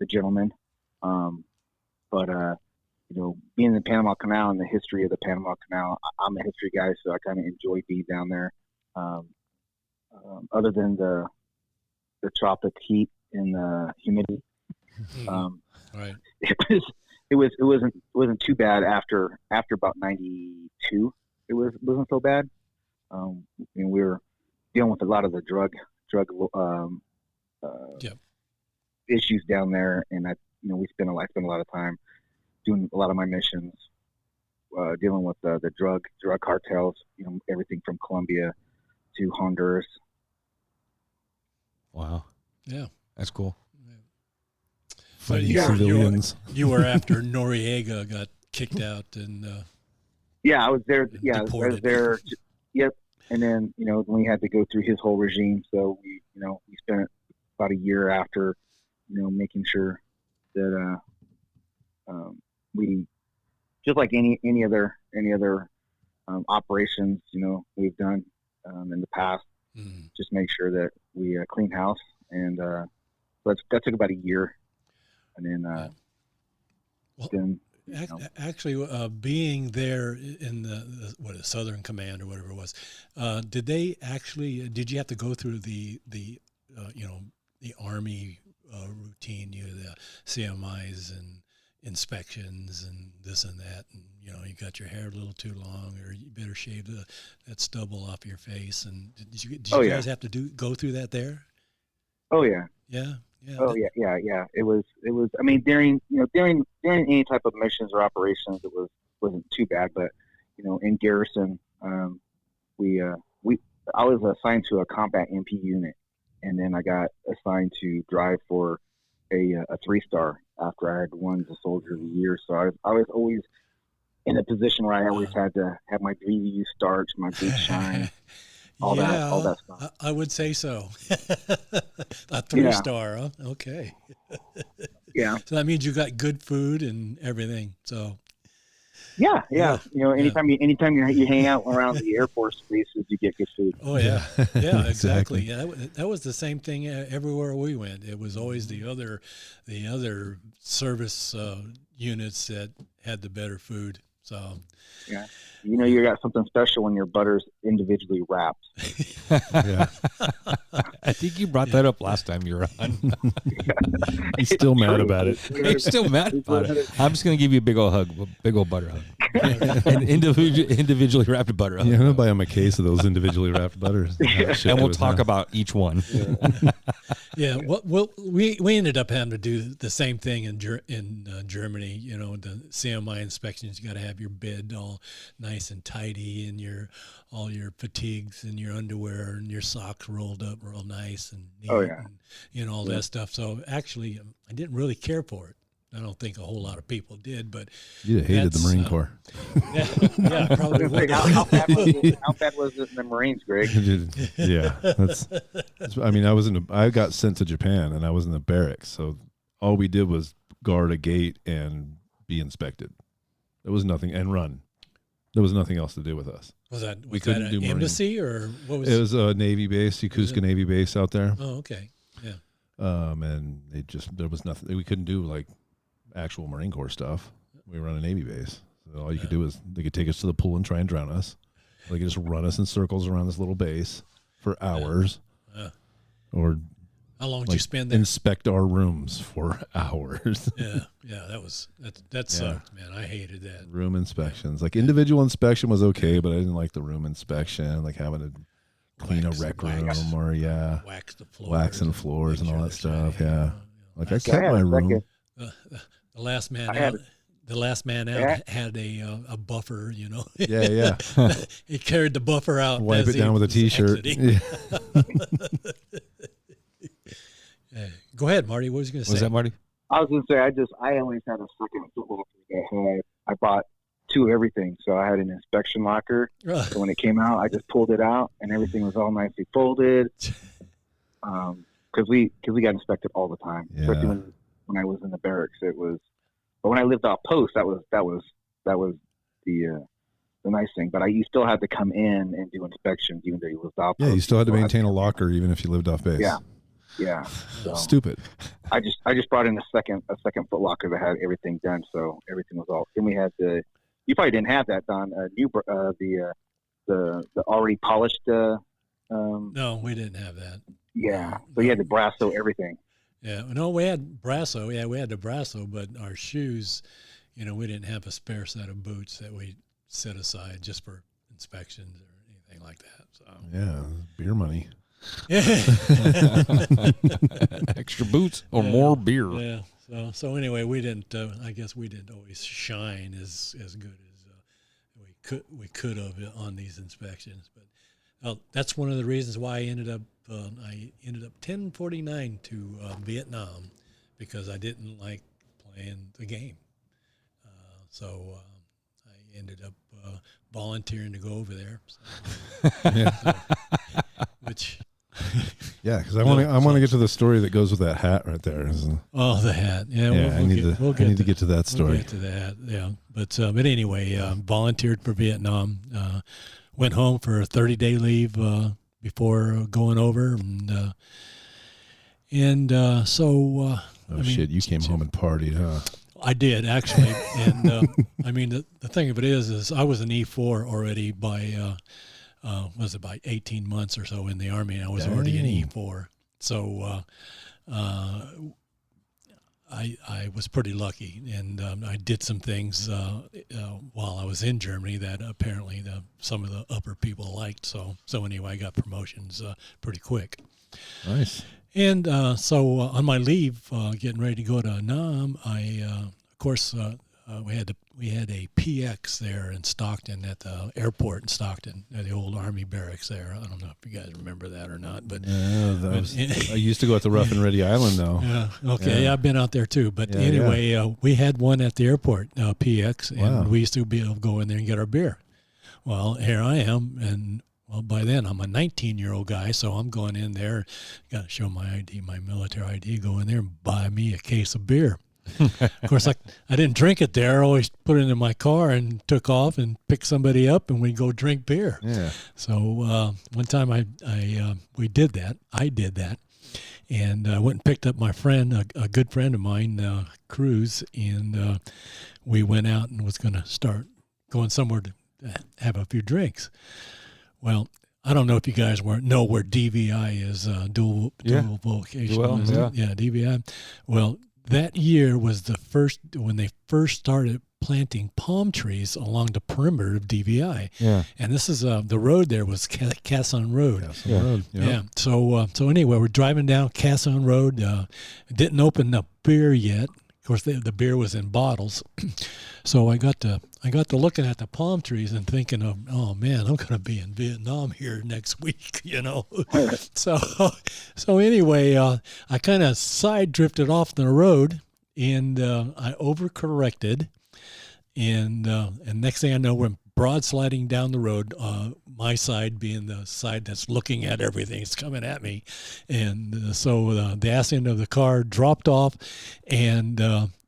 F: gentlemen. But being in the Panama Canal and the history of the Panama Canal, I'm a history guy, so I kind of enjoy being down there. Other than the tropic heat and the humidity,
B: Right.
F: It wasn't too bad after about '92. It wasn't so bad. We were dealing with a lot of the drug issues down there, and I spent a lot of time doing a lot of my missions, dealing with the drug cartels. Everything from Colombia to Honduras.
A: Wow.
B: Yeah.
A: That's cool.
B: But
E: civilians.
B: You were after Noriega got kicked out and.
F: Yeah, I was there. Yeah,
B: deported.
F: I was there. Yep. And then we had to go through his whole regime, so we spent about a year after, making sure that we, just like any other operations we've done in the past, just make sure that we clean house, and that took about a year, and then
B: Actually, being there in the Southern Command or whatever it was, did you have to go through the Army routine, the CMIs and inspections and this and that, and you got your hair a little too long, or you better shave that stubble off your face, and did you guys have to go through that there?
F: Oh yeah.
B: Yeah. Yeah.
F: Oh yeah. It was. I mean, during any type of missions or operations, wasn't too bad. But in garrison, I was assigned to a combat MP unit, and then I got assigned to drive for a 3-star after I had won the Soldier of the Year. So I was always in a position where I always had to have my VVU starch, my boots shine. All that stuff.
B: I would say so. A 3-star, huh? Okay.
F: Yeah.
B: So that means you got good food and everything. So.
F: Yeah. Anytime you hang out around the Air Force bases, you get good food.
B: Oh yeah, yeah, exactly. Yeah, that was the same thing everywhere we went. It was always the other service units that had the better food. So.
F: Yeah. You got something special when your butter's individually wrapped.
E: Yeah.
A: I think you brought that up last time you were on.
E: He's still mad about it.
A: He's still mad about it. I'm just going to give you a big old hug, a big old butter hug. An individually wrapped butter hug.
E: Yeah, I'm going to buy him a case of those individually wrapped butters.
A: And we'll talk about each one.
B: Yeah, well, we ended up having to do the same thing in Germany. The CMI inspections. You got to have your bed all nice and tidy, and all your fatigues and your underwear and your socks rolled up real nice and neat.
F: Oh yeah,
B: and all that stuff. So actually, I didn't really care for it. I don't think a whole lot of people did, but
E: you hated the Marine Corps.
B: Yeah, probably.
F: How bad was it in the Marines, Greg?
E: Yeah, I got sent to Japan, and I was in the barracks. So all we did was guard a gate and be inspected. There was nothing, and run. There was nothing else to do with us.
B: Was that
E: an
B: embassy or what was
E: it? It was a Navy base, Yokosuka Navy base out there.
B: Oh, okay, yeah.
E: And there was nothing we couldn't do, like actual Marine Corps stuff. We were on a Navy base, so all you could do is they could take us to the pool and try and drown us. They could just run us in circles around this little base for hours, or
B: how long did you spend there?
E: Inspect our rooms for hours.
B: Yeah, that sucked, man. I hated that.
E: Room inspections, like individual inspection was okay, but I didn't like the room inspection, like having to clean a rec room or
B: wax the floors,
E: waxing floors and all that stuff. Yeah, like I kept
F: had
E: my
F: a
E: room.
B: The last man
F: I had-
B: out. The last man out
F: Yeah.
B: had a buffer, you know.
E: Yeah.
B: He carried the buffer out.
E: Wipe
B: as
E: it
B: he
E: down with a
B: was
E: T-shirt.
B: exiting.
E: Yeah.
B: Go ahead, Marty. What was you going to say?
A: Was that Marty?
F: I was gonna say I always had a second foot locker. I bought 2 of everything, so I had an inspection locker. So when it came out, I just pulled it out, and everything was all nicely folded. Because we got inspected all the time,
E: Yeah.
F: especially when I was in the barracks. It was, but when I lived off post, that was the nice thing. But you still had to come in and do inspections, even though you lived off.
E: Yeah,
F: post.
E: you still had to
F: So
E: maintain a locker even if you lived off base.
F: Yeah. So
E: Stupid.
F: I just brought in a second foot locker that had everything done, so everything was all. Then we had you probably didn't have that, Don. The already polished.
B: No, we didn't have that.
F: Yeah, so you had the Brasso everything.
B: Yeah, no, we had Brasso. Yeah, we had the Brasso, but our shoes, we didn't have a spare set of boots that we set aside just for inspections or anything like that. So
E: Yeah, beer money.
A: Extra boots or
B: Yeah.
A: more beer.
B: Yeah. So anyway, we didn't. I guess we didn't always shine as good as we could have on these inspections. But that's one of the reasons why I ended up 1049 to Vietnam, because I didn't like playing the game. So I ended up volunteering to go over there. So, which.
E: Yeah, because I want to get to the story that goes with that hat right there.
B: Oh, the hat. Yeah,
E: I need to get to that story.
B: We'll get to that. Yeah, but anyway, volunteered for Vietnam. Went home for a 30-day leave before going over, so.
E: Shit! You came home and partied, huh?
B: I did actually, and I mean the thing of it is I was an E4 already by. Was about 18 months or so in the Army, and I was already an E4. So I was pretty lucky, and I did some things while I was in Germany that apparently some of the upper people liked. So anyway, I got promotions pretty quick.
E: Nice.
B: And so on my leave, getting ready to go to Nam, of course, we had a PX there in Stockton at the airport in Stockton, at the old Army barracks there. I don't know if you guys remember that or not, but
E: I used to go at the Rough and Ready Island though.
B: Yeah, okay,
E: Yeah.
B: I've been out there too. But anyway, we had one at the airport, PX, and we used to be able to go in there and get our beer. Well, here I am, and by then I'm a 19-year-old guy, so I'm going in there, got to show my ID, my military ID, go in there and buy me a case of beer. Of course, I didn't drink it there. I always put it in my car and took off and picked somebody up, and we'd go drink beer.
E: Yeah.
B: So one time we did that. I did that, and I went and picked up my friend, a good friend of mine, Cruz, and we went out and was going to start going somewhere to have a few drinks. Well, I don't know if you guys know where DVI is, dual vocation.
A: Well,
B: yeah, DVI. Well, that year was when they first started planting palm trees along the perimeter of DVI.
A: Yeah.
B: And this is the road there was Casson Road.
E: Casson Road.
B: Yeah. So anyway, we're driving down Casson Road. Didn't open up beer yet. Of course, the beer was in bottles. So I got to looking at the palm trees and thinking of, oh man, I'm going to be in Vietnam here next week, So anyway, I kind of side drifted off the road, and I overcorrected, and next thing I know, we're broad sliding down the road. My side being the side that's looking at everything. It's coming at me, and so the ass end of the car dropped off, and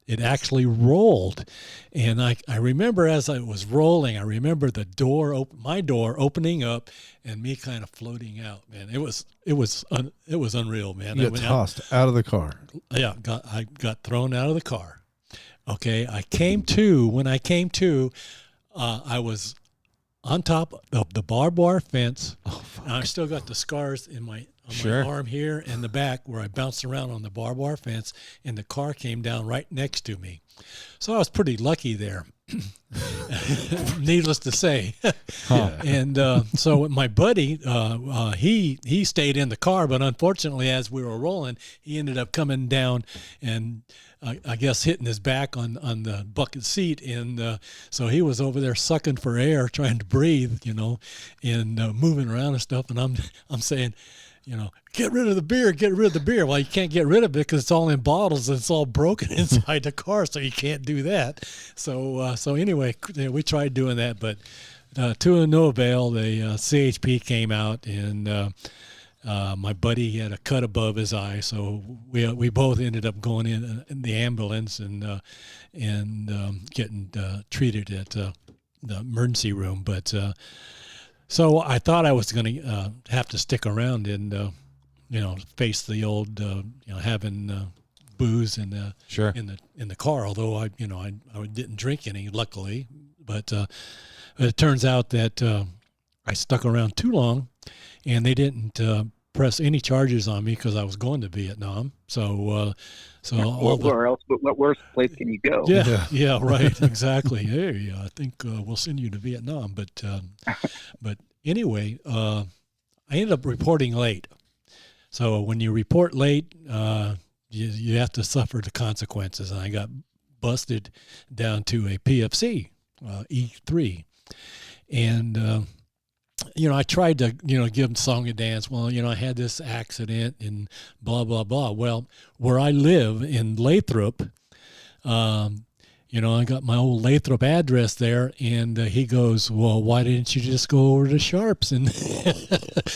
B: it actually rolled. And I remember as I was rolling, I remember my door opening up and me kind of floating out, man. It was unreal, man.
E: You got tossed out of the car.
B: Yeah, I got thrown out of the car. Okay, when I came to, I was on top of the barbed wire fence. And I still got the scars
A: Sure.
B: my arm here and the back where I bounced around on the barbed wire fence, and the car came down right next to me. So I was pretty lucky there, needless to say. And so my buddy, he stayed in the car, but unfortunately, as we were rolling, he ended up coming down and I guess hitting his back on the bucket seat, and so he was over there sucking for air, trying to breathe, and moving around and stuff. And I'm saying, get rid of the beer, get rid of the beer. Well, you can't get rid of it because it's all in bottles and it's all broken inside the car, so you can't do that. So anyway, we tried doing that, but to no avail. The CHP came out, and my buddy had a cut above his eye, so we both ended up going in the ambulance and getting treated at the emergency room. But so I thought I was going to have to stick around and face the old having booze in the car. Although I didn't drink any, luckily. But it turns out that I stuck around too long, and they didn't press any charges on me because I was going to Vietnam. So
F: where else? But what worse place can you go?
B: Yeah, right, exactly. Hey, I think we'll send you to Vietnam. But anyway, I ended up reporting late. So when you report late, you have to suffer the consequences. And I got busted down to a PFC, E3, and. I tried to, give them song and dance. Well, I had this accident and blah, blah, blah. Well, where I live in Lathrop, I got my old Lathrop address there, and he goes, well, why didn't you just go over to Sharps? And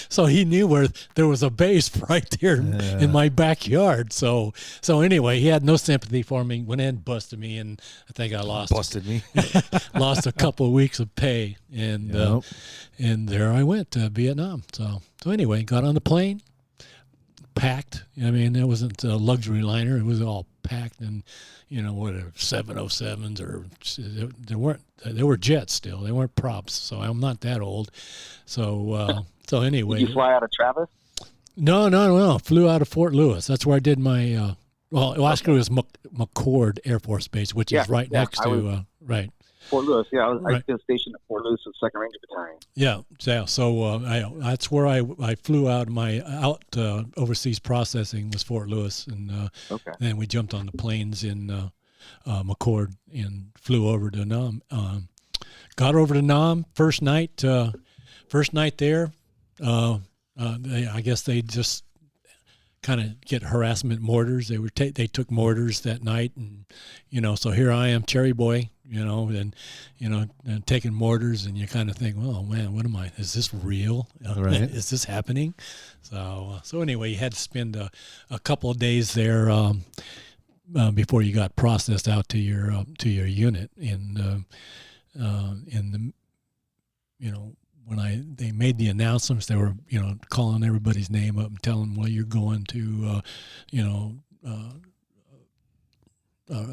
B: so he knew where there was a base right there in my backyard. So anyway, he had no sympathy for me, went in and busted me, and I think I lost a couple of weeks of pay, and there I went to Vietnam. So anyway, got on the plane, packed. I mean, it wasn't a luxury liner; it was all packed, and whatever 707s or they were jets still. They weren't props. So I'm not that old. So anyway,
F: did you fly out of Travis?
B: No. Flew out of Fort Lewis. That's where I did my. Actually, it was McCord Air Force Base, which is right next to right.
F: Fort Lewis, I was stationed at Fort Lewis with 2nd Ranger Battalion.
B: Yeah. So that's where I flew out. My overseas processing was Fort Lewis, and then we jumped on the planes in McCord and flew over to Nam. Got over to Nam first night there. I guess they just kind of get harassment mortars. They took mortars that night, and so here I am, cherry boy, and taking mortars, and you kind of think, oh man, what am I? Is this real?
E: Right.
B: Is this happening? So anyway, you had to spend a couple of days there before you got processed out to your unit, and when they made the announcements, they were, calling everybody's name up and telling them, well, you're going to,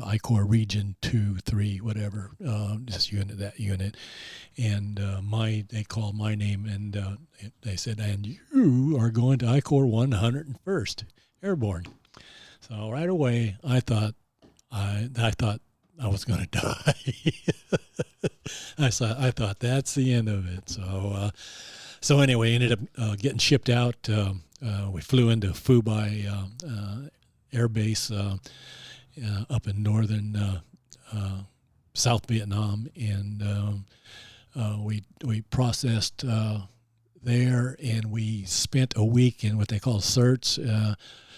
B: I-Corps Region 2, 3, whatever, this unit, that unit. And they called my name, and they said, and you are going to I-Corps 101st Airborne. So right away, I thought I was going to die. I thought that's the end of it. So anyway, ended up getting shipped out. We flew into Phu Bai Air Base up in northern South Vietnam, and we processed there, and we spent a week in what they call certs.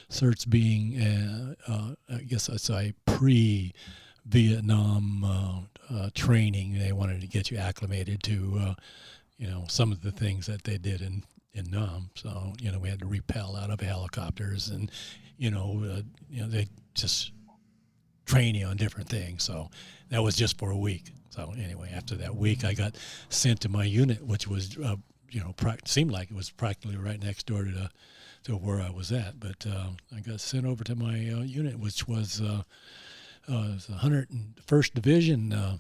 B: Certs being, I guess that's a pre-Vietnam training. They wanted to get you acclimated to, some of the things that they did in Nam. So, we had to rappel out of helicopters, and, they just train you on different things. So that was just for a week. So anyway, after that week, I got sent to my unit, which was, seemed like it was practically right next door to where I was at. But I got sent over to my unit, which was the 101st Division.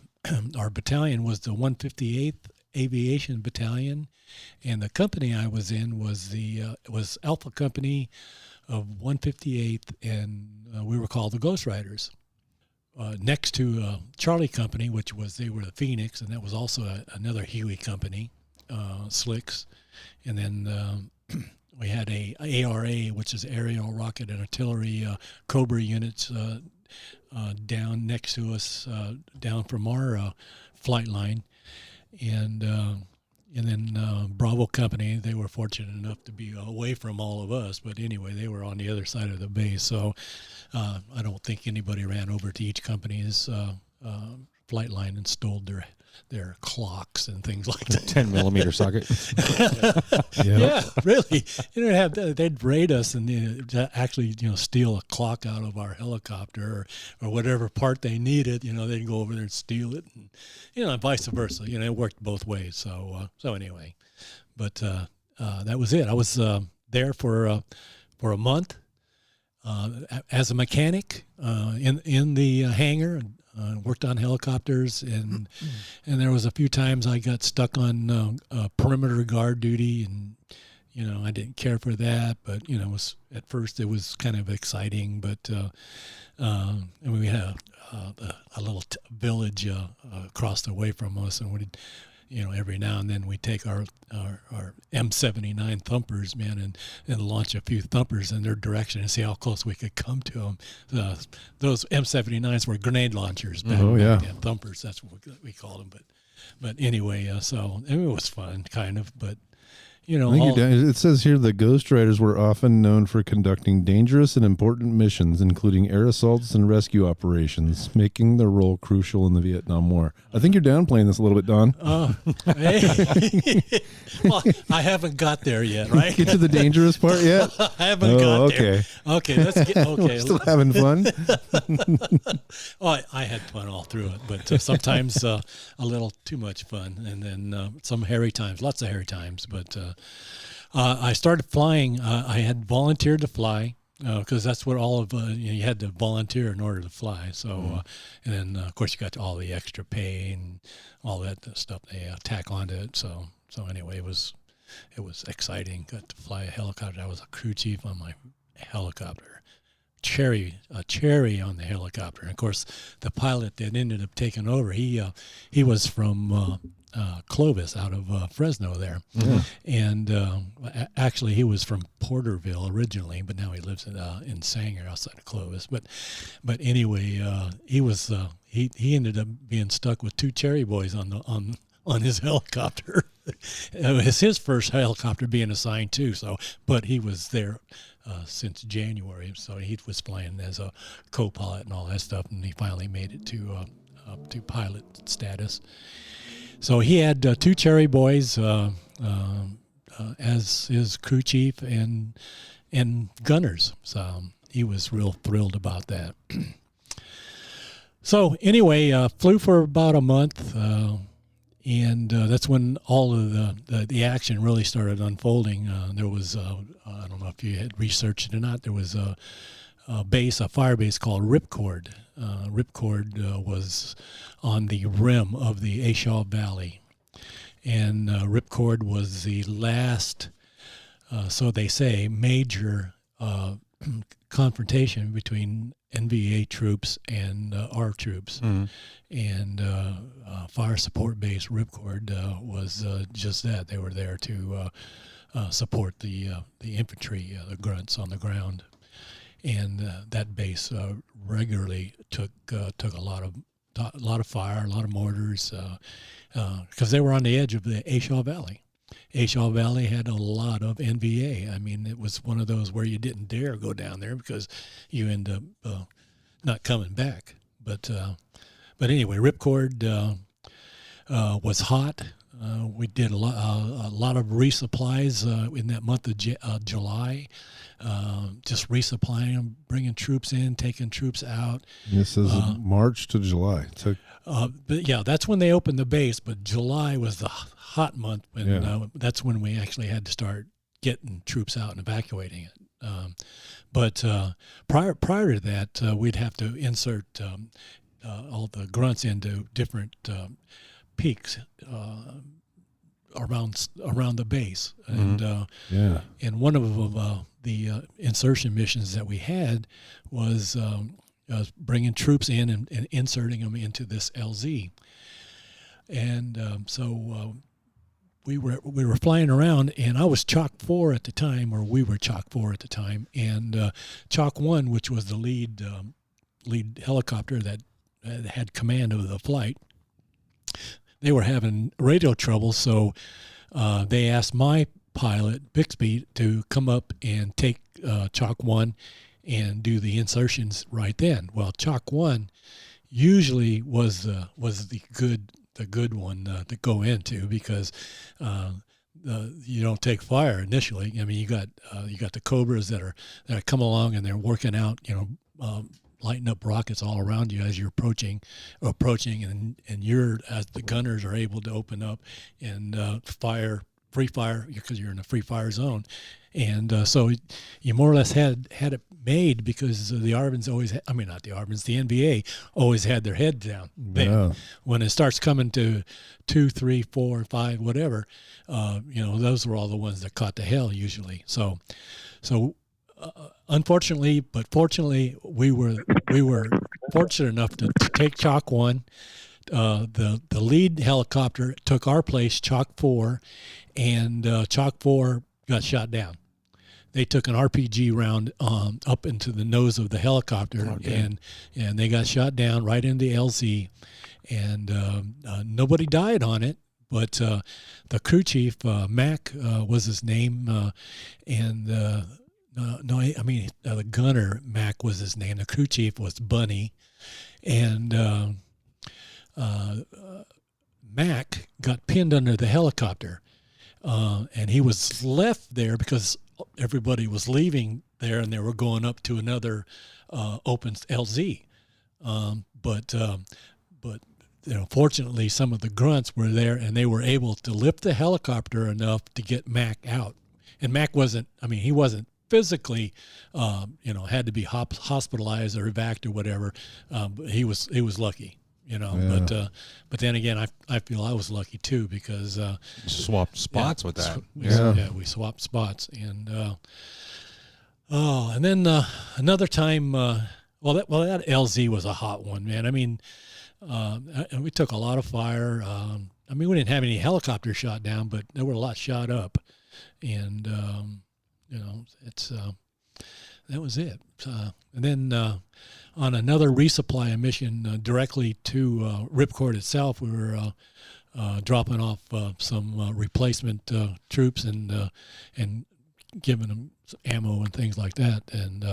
B: Our battalion was the 158th Aviation Battalion, and the company I was in was was Alpha Company of 158th, and we were called the Ghost Riders. Next to Charlie Company, they were the Phoenix, and that was also another Huey company, Slicks, and then we had a ARA, which is Aerial Rocket and Artillery Cobra units down next to us, down from our flight line, and then Bravo Company. They were fortunate enough to be away from all of us, but anyway, they were on the other side of the base. So I don't think anybody ran over to each company's flight line and stole their clocks and things like that.
A: 10 millimeter socket.
B: Yeah, really. They'd raid us and actually, steal a clock out of our helicopter or whatever part they needed. They'd go over there and steal it, and vice versa. It worked both ways. So anyway, but that was it. I was there for a month as a mechanic in the hangar. Worked on helicopters, and there was a few times I got stuck on perimeter guard duty, and I didn't care for that, but at first it was kind of exciting. But and we had a little village across the way from us, and we'd every now and then we take our M79 thumpers, man, and launch a few thumpers in their direction and see how close we could come to them. Those M79s were grenade launchers. Thumpers, that's what we called them. But anyway, so it was fun, kind of. But
E: it says here the Ghost Riders were often known for conducting dangerous and important missions, including air assaults and rescue operations, making their role crucial in the Vietnam War. I think you're downplaying this a little bit, Don.
B: Hey. Well, I haven't got there yet, right?
E: Get to the dangerous part yet?
B: I haven't got there.
E: Okay,
B: let's get. Okay,
E: still having fun.
B: I had fun all through it, but sometimes a little too much fun, and then some hairy times, lots of hairy times, but. I started flying. I had volunteered to fly because that's what all of you had to volunteer in order to fly. So, and then of course you got all the extra pay and all that stuff they tack onto it. So anyway, it was exciting. Got to fly a helicopter. I was a crew chief on my helicopter. A cherry on the helicopter. And of course, the pilot that ended up taking over, he was from Clovis, out of Fresno there, and actually he was from Porterville originally, but now he lives in Sanger outside of Clovis. But anyway, he ended up being stuck with two cherry boys on his helicopter. It was his first helicopter being assigned too. But he was there since January, so he was flying as a co-pilot and all that stuff, and he finally made it to pilot status. So he had two cherry boys as his crew chief and gunners. So he was real thrilled about that. So anyway, flew for about a month, and that's when all of the action really started unfolding. There was, I don't know if you had researched it or not, there was a fire base called Ripcord. Ripcord was on the rim of the Ashaw Valley, and Ripcord was the last, so they say, major confrontation between NVA troops and our troops. And Fire Support Base Ripcord was just that. They were there to support the infantry, the grunts on the ground. And that base regularly took a lot of fire, a lot of mortars, because they were on the edge of the Ashaw Valley. Ashaw Valley had a lot of NVA. I mean, it was one of those where you didn't dare go down there because you end up not coming back. But anyway, Ripcord was hot. We did a lot of resupplies in that month of July. Just resupplying them, bringing troops in, taking troops out.
E: This is March to July.
B: But yeah, that's when they opened the base. But July was the hot month, and that's when we actually had to start getting troops out and evacuating it. But prior to that, we'd have to insert all the grunts into different peaks. around the base, and and one of the insertion missions that we had was bringing troops in and inserting them into this LZ, and so we were flying around, and I was Chalk 4 at the time, or we were Chalk 4 at the time, and Chalk 1, which was the lead helicopter that had command of the flight, they were having radio trouble, so they asked my pilot, Bixby, to come up and take Chalk 1 and do the insertions right then. Well, Chalk 1 usually was the good one to go into, because you don't take fire initially. I mean, you got the Cobras that come along and they're working out, lighting up rockets all around you as you're approaching, and you're, as the gunners, are able to open up and free fire, because you're in a free fire zone. And so you more or less had it made, because the ARVNs always, not the ARVNs, the NBA always had their head down.
E: Yeah.
B: When it starts coming to 2, 3, 4, 5, whatever, those were all the ones that caught the hell usually. So unfortunately, but fortunately, we were fortunate enough to take Chalk 1. The lead helicopter took our place, Chalk 4, and Chalk 4 got shot down. They took an RPG round up into the nose of the helicopter, and they got shot down right into the LZ, and nobody died on it. But the crew chief, Mac was his name, and the gunner, Mac, was his name. The crew chief was Bunny, and Mac got pinned under the helicopter, and he was left there because everybody was leaving there, and they were going up to another open LZ. But fortunately, some of the grunts were there, and they were able to lift the helicopter enough to get Mac out. And Mac wasn't physically, had to be hospitalized or evac or whatever. But he was lucky, Yeah. But then again, I feel I was lucky too, because
A: swapped spots with that.
B: We swapped spots, and and then another time. That LZ was a hot one, man. I mean, we took a lot of fire. We didn't have any helicopters shot down, but there were a lot shot up, and that was it. And then on another resupply mission directly to Ripcord itself, we were dropping off some replacement troops and giving them ammo and things like that. And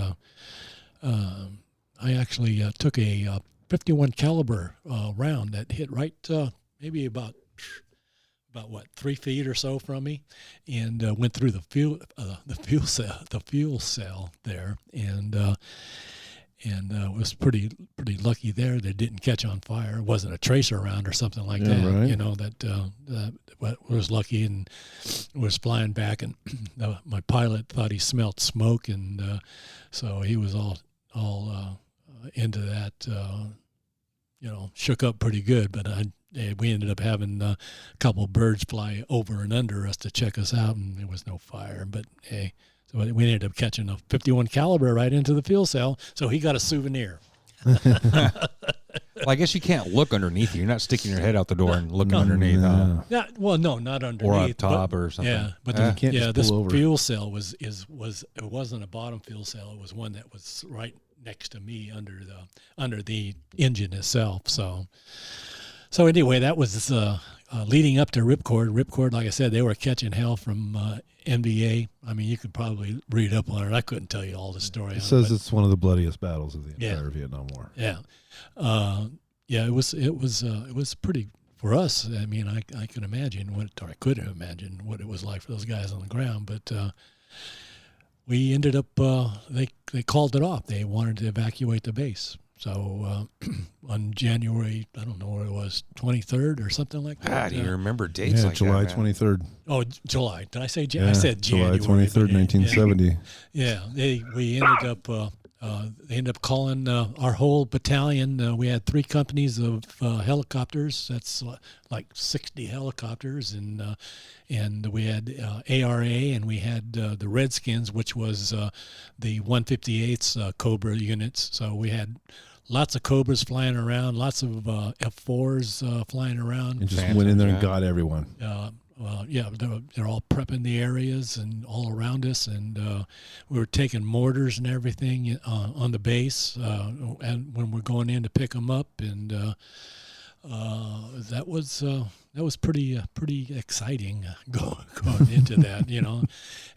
B: I actually took a 51 caliber round that hit right maybe about 3 feet or so from me, and went through the fuel cell there, and was pretty lucky there that it didn't catch on fire. It wasn't a tracer round or something like that. Right. That was lucky, and was flying back, and my pilot thought he smelled smoke, and so he was all into that. Shook up pretty good, but we ended up having a couple of birds fly over and under us to check us out, and there was no fire. But hey, so we ended up catching a 51 caliber right into the fuel cell, so he got a souvenir.
A: Well, I guess you can't look underneath you. You're not sticking your head out the door and looking underneath.
B: No, not underneath.
A: Or up top or something.
B: Yeah, but this fuel cell was it wasn't a bottom fuel cell. It was one that was right next to me under the engine itself. So anyway, that was leading up to Ripcord. Ripcord, like I said, they were catching hell from NBA. You could probably read up on it. I couldn't tell you all the story.
E: It says it's one of the bloodiest battles of the entire Vietnam War.
B: Yeah, it was pretty for us. I can imagine I couldn't imagine what it was like for those guys on the ground. But we ended up they called it off. They wanted to evacuate the base. So on January, I don't know where it was, 23rd or something like that.
A: Do you remember dates like
E: July
A: that?
E: July 23rd.
B: Oh, July. Did I say January? I said January.
E: July 23rd, 1970.
B: Yeah. We ended up, they ended up calling our whole battalion. We had 3 companies of helicopters. That's like 60 helicopters, and we had ARA, and we had the Redskins, which was the 158th Cobra units. So we had lots of Cobras flying around, lots of F4s flying around.
E: And just went in there and got everyone.
B: Yeah, they're all prepping the areas and all around us, and we were taking mortars and everything on the base, and when we're going in to pick them up, and that was pretty exciting going into that, you know,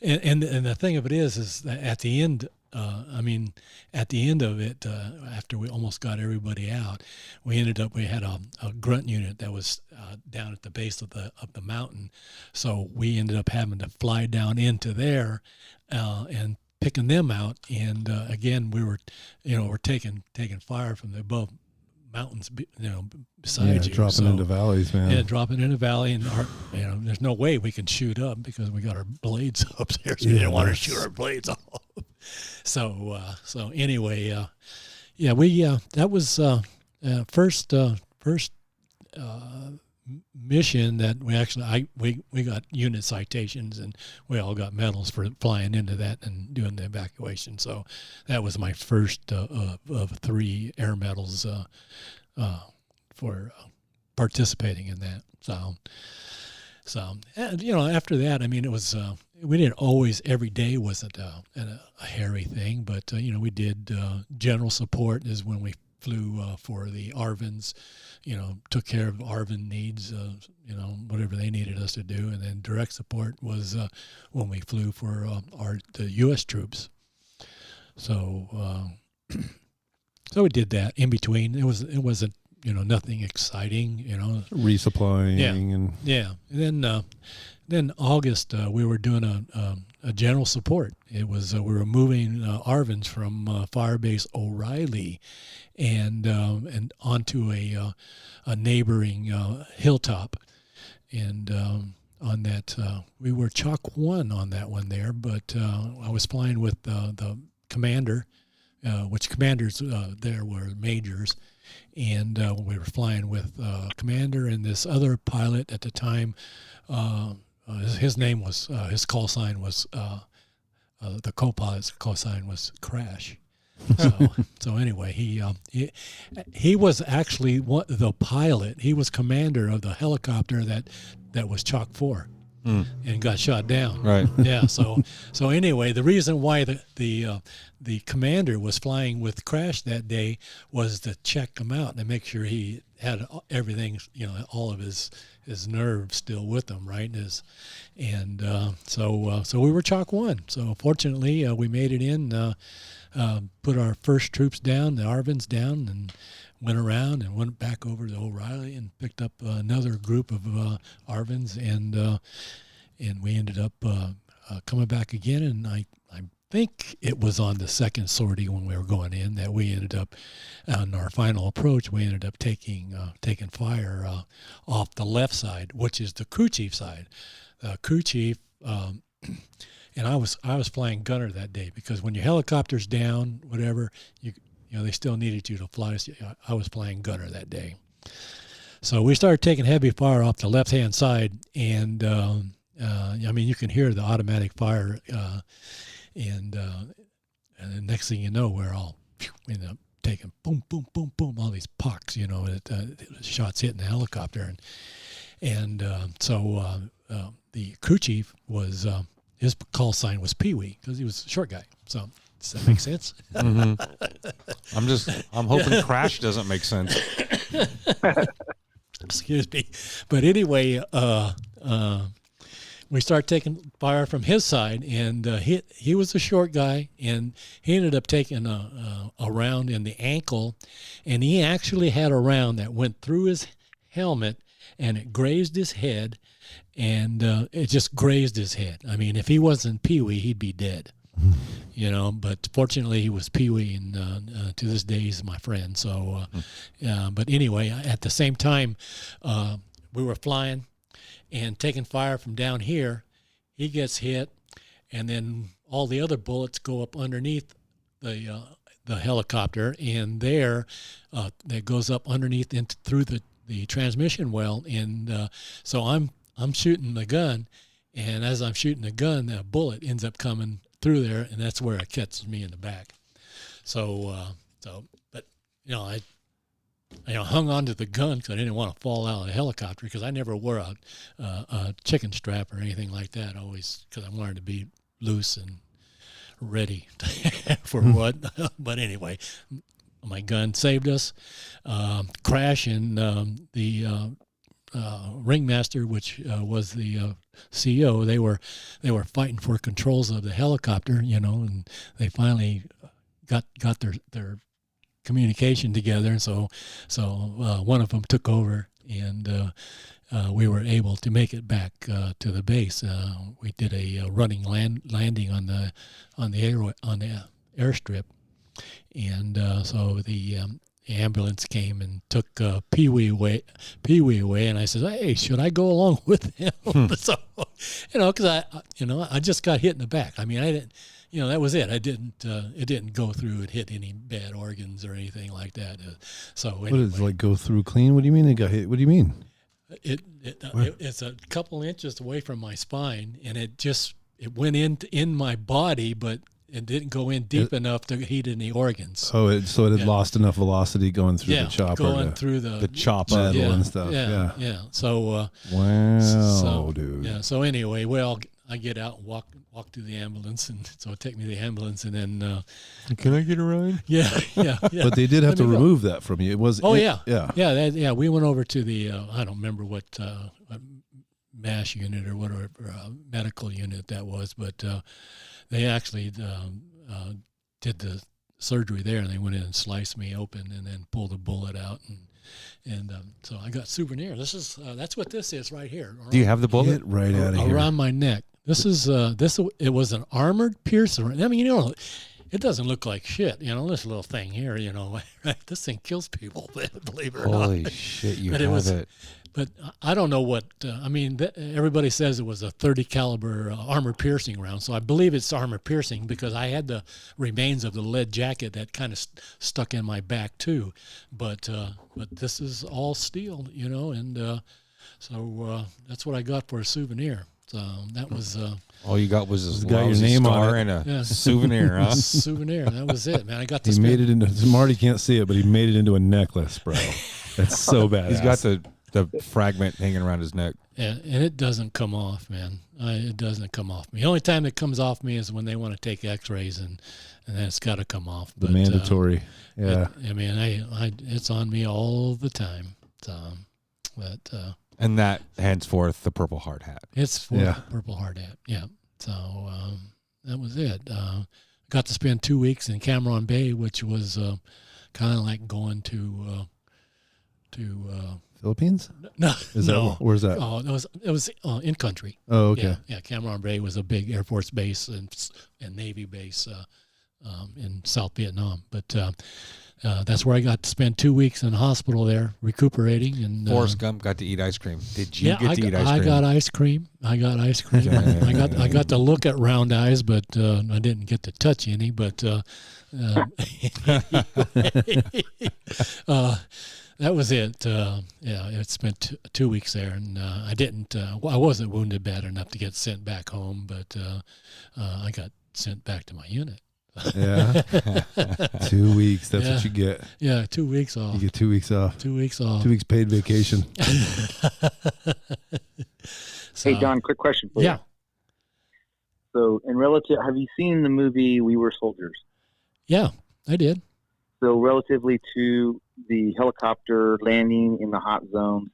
B: and the thing of it is that at the end. At the end of it, after we almost got everybody out, we had a grunt unit that was down at the base of the mountain. So we ended up having to fly down into there and picking them out. And again, we're taking fire from the above mountains, beside you.
E: Dropping into valleys, man.
B: Yeah, dropping in a valley, and there's no way we can shoot up because we got our blades up there, so we didn't want to shoot our blades off. So anyway, that was first mission that we got unit citations, and we all got medals for flying into that and doing the evacuation. So that was my first of 3 air medals for participating in that. So and, after that, it was we didn't always, every day wasn't a hairy thing, but we did general support is when we flew for the ARVNs, took care of ARVN needs, whatever they needed us to do. And then direct support was when we flew for the U.S. troops. So so we did that in between. It wasn't nothing exciting,
E: resupplying
B: and then August we were doing a general support. It was we were moving ARVNs from Firebase O'Reilly and onto a neighboring hilltop, and on that we were Chalk 1 on that one there, but I was flying with the commander, which commanders there were majors, and we were flying with commander and this other pilot at the time. His name was his call sign was the co-pilot's call sign was Crash. So anyway, he was actually the pilot. He was commander of the helicopter that was Chalk 4 and got shot down.
A: Right.
B: Yeah. So anyway, the reason why the commander was flying with Crash that day was to check him out and make sure he had everything, all of his nerves still with him, right? So we were Chalk 1. So fortunately, we made it in. Put our first troops down, the ARVNs down, and went around and went back over to O'Reilly and picked up another group of ARVNs, and we ended up coming back again. And I think it was on the second sortie when we were going in that we ended up on our final approach. We ended up taking fire off the left side, which is the crew chief side. Crew chief. And I was flying gunner that day because when your helicopter's down, whatever, they still needed you to fly. I was flying gunner that day. So we started taking heavy fire off the left-hand side, and you can hear the automatic fire, and the next thing you know, we're all end up taking boom, boom, boom, boom, all these pucks, shots hitting the helicopter, and so the crew chief was. His call sign was Pee Wee because he was a short guy. So does that make sense?
A: Mm-hmm. I'm hoping Crash doesn't make sense.
B: Excuse me. But anyway, we started taking fire from his side, and he was a short guy, and he ended up taking a round in the ankle, and he actually had a round that went through his helmet, and it grazed his head. And it just grazed his head. If he wasn't Pee Wee, he'd be dead. But fortunately he was Pee Wee, and to this day he's my friend. So, but anyway, at the same time, we were flying and taking fire from down here. He gets hit, and then all the other bullets go up underneath the the helicopter, and there that goes up underneath and through the transmission well, and so I'm shooting the gun, and as I'm shooting the gun, a bullet ends up coming through there, and that's where it catches me in the back. But I hung on to the gun because I didn't want to fall out of the helicopter, because I never wore a chicken strap or anything like that, always, because I wanted to be loose and ready for what. But anyway, my gun saved us. Crash and the ringmaster, which was the CEO, they were fighting for controls of the helicopter, and they finally got their communication together, and so one of them took over, and we were able to make it back to the base. We did a running landing on the airstrip, and so the ambulance came and took Pee Wee away, and I said, "Hey, should I go along with him?" So, because I just got hit in the back. I mean, I didn't. That was it. It didn't go through. It hit any bad organs or anything like that. So anyway.
E: What is it, like go through clean? What do you mean it got hit? What do you mean?
B: It's a couple inches away from my spine, and it went in my body, but it didn't go in deep enough to heat any organs.
E: Oh, so it had lost enough velocity going through the chopper.
B: Going through the
E: chopper and stuff.
B: Yeah. So
E: wow, dude.
B: Yeah. So anyway, I get out and walk to the ambulance, and so take me to the ambulance, and then
A: can I get a ride?
B: Yeah.
E: But they did have to remove that from you. It was.
B: Oh yeah. We went over to the I don't remember what MASH unit or whatever medical unit that was, but they actually did the surgery there, and they went in and sliced me open, and then pulled a bullet out, and so I got souvenir. This is that's what this is right here.
A: Do you have the bullet?
E: Get right out of here.
B: Around my neck. This is it was an armored piercer. I mean, it doesn't look like shit. This little thing here, this thing kills people, believe it or not.
A: Holy shit, you have it.
B: But I don't know what, everybody says it was a .30 caliber armor piercing round. So I believe it's armor piercing, because I had the remains of the lead jacket that kind of stuck in my back too. But this is all steel, and so that's what I got for a souvenir. So that was
A: all you got was this
E: got your name on it.
A: and a souvenir, huh?
B: Souvenir. That was it, man. I got to.
E: He made it into. Marty can't see it, but he made it into a necklace, bro. That's so badass.
A: He's got the fragment hanging around his neck.
B: Yeah, and it doesn't come off, man. It doesn't come off me. The only time it comes off me is when they want to take X-rays, and then it's got to come off.
E: The mandatory. Yeah.
B: It's on me all the time.
A: And that henceforth the Purple Heart hat.
B: It's for the Purple Heart hat. Yeah. So that was it. Got to spend 2 weeks in Cameron Bay, which was kind of like going to
E: Philippines?
B: No.
E: Where's that?
B: Oh, it was in country.
E: Oh, okay.
B: Yeah. Cameron Bay was a big Air Force base and Navy base in South Vietnam. But that's where I got to spend 2 weeks in the hospital there, recuperating. And
A: Forrest Gump got to eat ice cream. Did you get to eat ice cream?
B: I got ice cream. I got to look at round eyes, but I didn't get to touch any. But that was it. It spent 2 weeks there, and I wasn't wounded bad enough to get sent back home, but I got sent back to my unit.
E: Yeah. 2 weeks. That's what you get.
B: Yeah, 2 weeks off.
E: You get 2 weeks off.
B: 2 weeks off.
E: 2 weeks paid vacation.
F: Hey, Don, quick question for you.
B: Yeah.
F: So, have you seen the movie We Were Soldiers?
B: Yeah, I did.
F: So, relatively to the helicopter landing in the hot zone,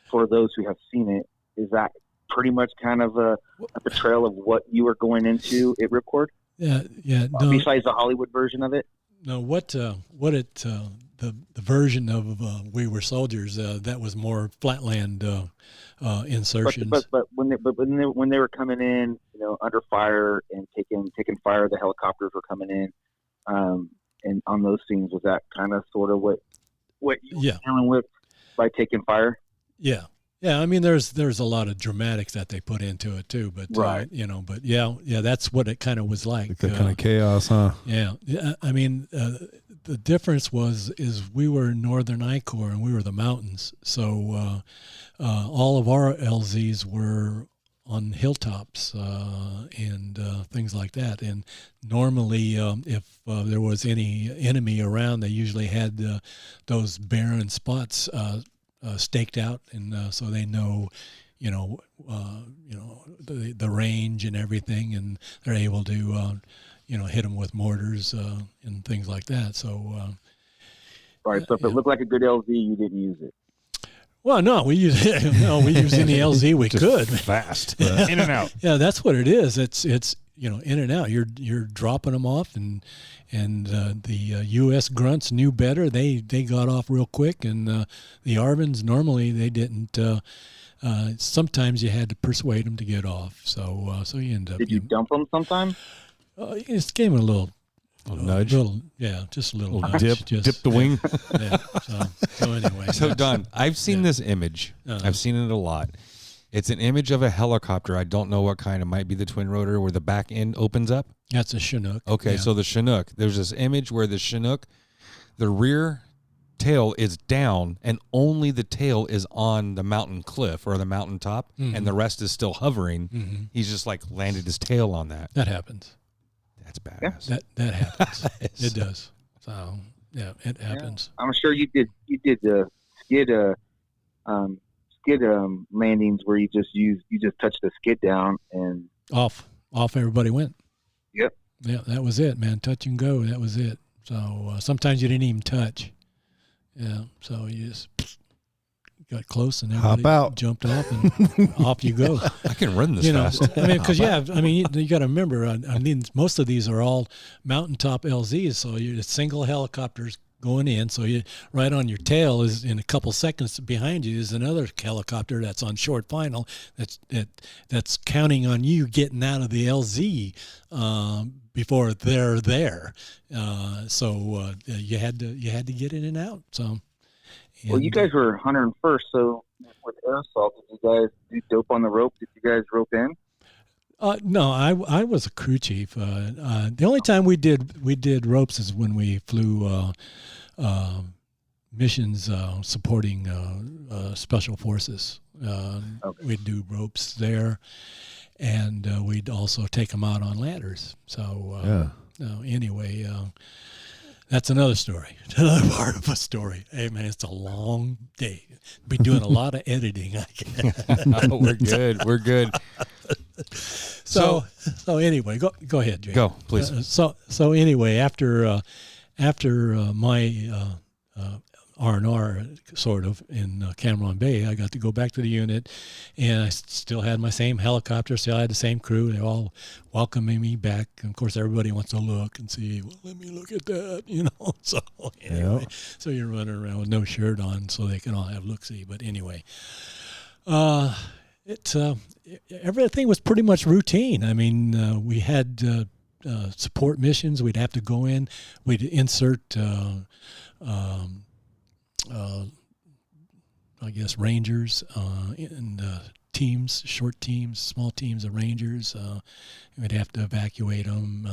F: for those who have seen it, is that pretty much kind of a portrayal of what you were going into at Ripcord?
B: Yeah. No,
F: besides the Hollywood version of it?
B: No, the version of We Were Soldiers, that was more flatland insertions.
F: But when they were coming in, under fire and taking fire, the helicopters were coming in, and on those scenes, was that kind of sort of what you were dealing with by taking fire?
B: Yeah. Yeah, I mean, there's a lot of dramatics that they put into it too, but
F: Right.
B: but yeah, that's what it kind of was like.
E: That kind of chaos, huh?
B: Yeah, I mean, the difference is we were in Northern I Corps and we were the mountains, so all of our LZs were on hilltops and things like that. And normally, if there was any enemy around, they usually had those barren spots staked out, and so they know, the range and everything, and they're able to, hit them with mortars and things like that. So,
F: Right. So if it looked like a good LZ, you didn't use it.
B: well, no, we use any LZ we could.
A: Fast. In and out.
B: Yeah, that's what it is. It's in and out. You're dropping them off, and the U.S. grunts knew better. They got off real quick, and the Arvins normally they didn't. Sometimes you had to persuade them to get off. So you end up.
F: Did you dump them sometime?
B: Just gave them a little
A: nudge.
B: Just a little nudge.
A: Dip the wing.
B: Yeah. So anyway.
A: So Don, I've seen this image. I've seen it a lot. It's an image of a helicopter. I don't know what kind. It might be the twin rotor where the back end opens up.
B: That's a Chinook.
A: Okay,
B: yeah.
A: so the Chinook. There's this image where the Chinook, the rear tail is down and only the tail is on the mountain cliff or the mountain top, and the rest is still hovering. Mm-hmm. He's just like landed his tail on that.
B: That happens.
A: That's badass.
B: Yeah. That happens. It does. So yeah, it happens.
F: Yeah. I'm sure you did skid landings where you just touched the skid down and
B: off everybody went.
F: Yep.
B: Yeah, that was it, man. Touch and go. That was it. So sometimes you didn't even touch. Yeah. So you just got close and everybody
E: hop out,
B: jumped off, and off you go.
A: I can run this fast.
B: I mean, because you got to remember. I mean, most of these are all mountaintop LZs, so you're single helicopters going in. So you right on your tail is in a couple seconds behind you is another helicopter that's on short final that's counting on you getting out of the LZ before they're there. So you had to get in and out. So.
F: Well, you guys were 101st, so with air assault, did you guys do dope on the rope? Did you guys rope in?
B: No, I was a crew chief. The only time we did ropes is when we flew missions supporting special forces. Okay. We'd do ropes there, and we'd also take them out on ladders. So anyway. That's another story, another part of a story. Hey, man, it's a long day. Be doing a lot of editing.
A: No, we're good. We're good.
B: So anyway, go ahead, Jay.
A: Go, please.
B: So anyway, after my R&R sort of in Cameron Bay, I got to go back to the unit, and I still had my same helicopter, still had the same crew. They're all welcoming me back. And of course, everybody wants to look and see, well, let me look at that, So anyway, So you're running around with no shirt on so they can all have look-see. But anyway, everything was pretty much routine. I mean, we had support missions. We'd have to go in. We'd insert I guess rangers and teams, short teams, small teams of rangers. We'd have to evacuate them,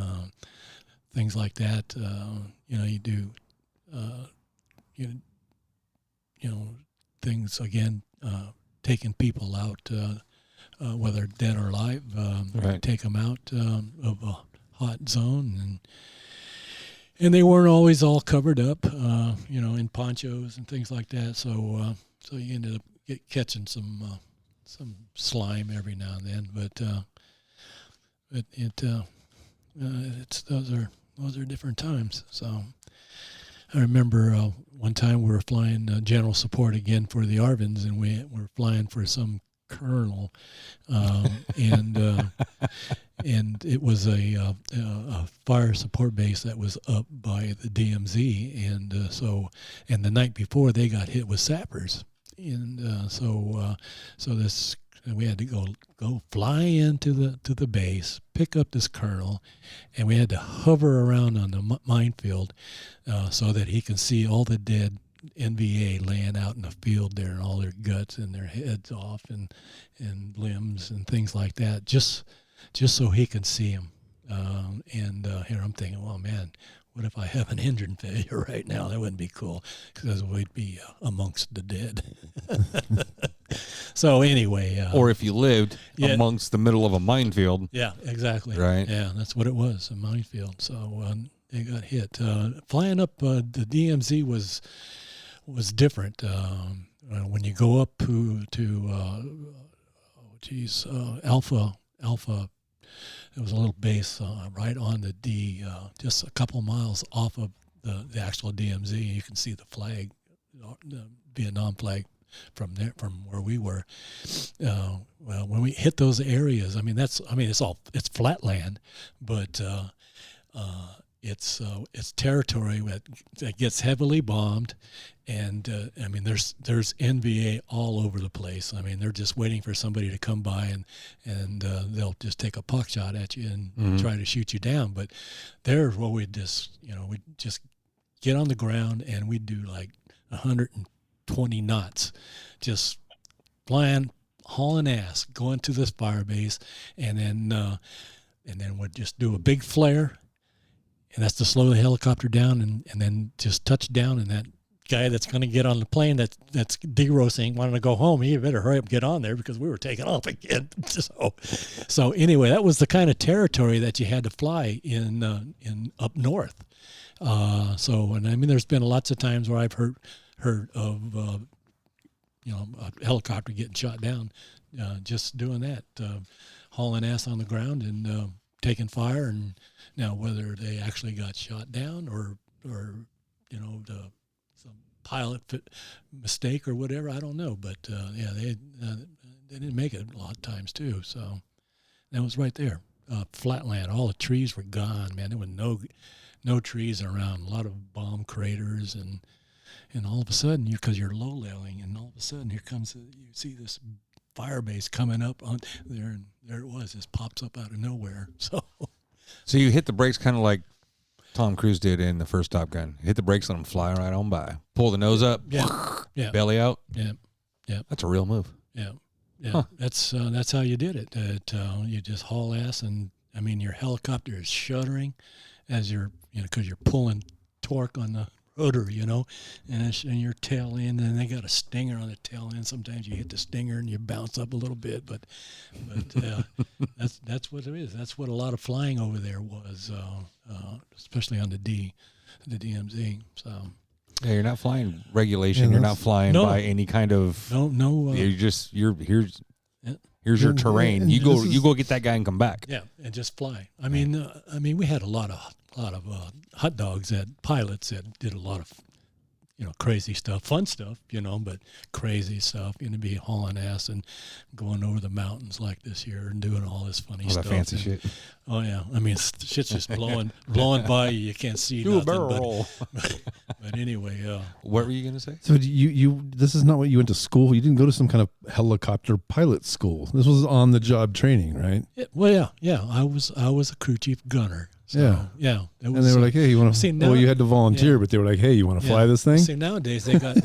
B: things like that. You do, things again, taking people out, whether dead or alive.
A: Right.
B: Take them out of a hot zone and they weren't always all covered up, in ponchos and things like that. So you ended up catching some slime every now and then. But those are different times. So I remember one time we were flying general support again for the Arvins, and we were flying for some colonel, and it was a fire support base that was up by the DMZ, and the night before they got hit with sappers, and so we had to go fly into the base, pick up this colonel, and we had to hover around on the minefield so that he can see all the dead NVA laying out in the field there, and all their guts and their heads off and limbs and things like that, just so he can see them. Here I'm thinking, well, man, what if I have an engine failure right now? That wouldn't be cool, because we'd be amongst the dead. So anyway,
A: or if you lived amongst the middle of a minefield.
B: Yeah, exactly.
A: Right.
B: Yeah, that's what it was, a minefield. So they got hit. Flying up the DMZ was different. When you go up to Alpha. There was a little base right on the D, just a couple miles off of the actual DMZ. You can see the flag, the Vietnam flag, from where we were. Well, when we hit those areas, it's flat land, but it's territory that gets heavily bombed, and there's NVA all over the place. They're just waiting for somebody to come by, and they'll just take a puck shot at you and try to shoot you down. But there's where we'd just get on the ground, and we'd do like 120 knots, just flying, hauling ass, going to this fire base, and then we'd just do a big flare. And that's to slow the helicopter down, and then just touch down. And that guy that's going to get on the plane that's derossing, wanting to go home, he better hurry up and get on there, because we were taking off again. So anyway, that was the kind of territory that you had to fly in up north. There's been lots of times where I've heard of a helicopter getting shot down, just doing that, hauling ass on the ground and taking fire. And now whether they actually got shot down or some pilot mistake or whatever, I don't know. But they didn't make it a lot of times too. So that was right there, flatland. All the trees were gone, man. There were no trees around. A lot of bomb craters, and all of a sudden, because you're low leveling, and all of a sudden you see this fire base coming up on there, and there it was. Just pops up out of nowhere.
A: So you hit the brakes kind of like Tom Cruise did in the first Top Gun. Hit the brakes, let them fly right on by. Pull the nose up,
B: yeah,
A: belly out.
B: Yeah.
A: That's a real move.
B: Yeah.
A: Huh.
B: That's how you did it. You just haul ass, and your helicopter is shuddering as because you're pulling torque on the rotor, and your tail end, and they got a stinger on the tail end. Sometimes you hit the stinger and you bounce up a little bit, but that's what it is. That's what a lot of flying over there was, especially on the DMZ. So
A: yeah, you're not flying regulation. You're not flying by any kind of
B: no.
A: Here's your terrain. You go get that guy and come back.
B: Yeah, and just fly. We had a lot of hot dogs pilots that did a lot of crazy stuff, fun stuff, but crazy stuff. Be hauling ass and going over the mountains like this year and doing all this funny stuff.
A: That fancy shit.
B: Oh yeah, shit's just blowing by you. You can't see
A: do
B: nothing.
A: A barrel roll.
B: But anyway,
A: what were you gonna say?
E: So you this is not what you went to school. You didn't go to some kind of helicopter pilot school. This was on the job training, right?
B: Yeah. I was a crew chief gunner. So, yeah.
E: And they were like, "Hey, you want to?" Well, you had to volunteer, but they were like, "Hey, you want to fly this thing?"
B: See, nowadays they got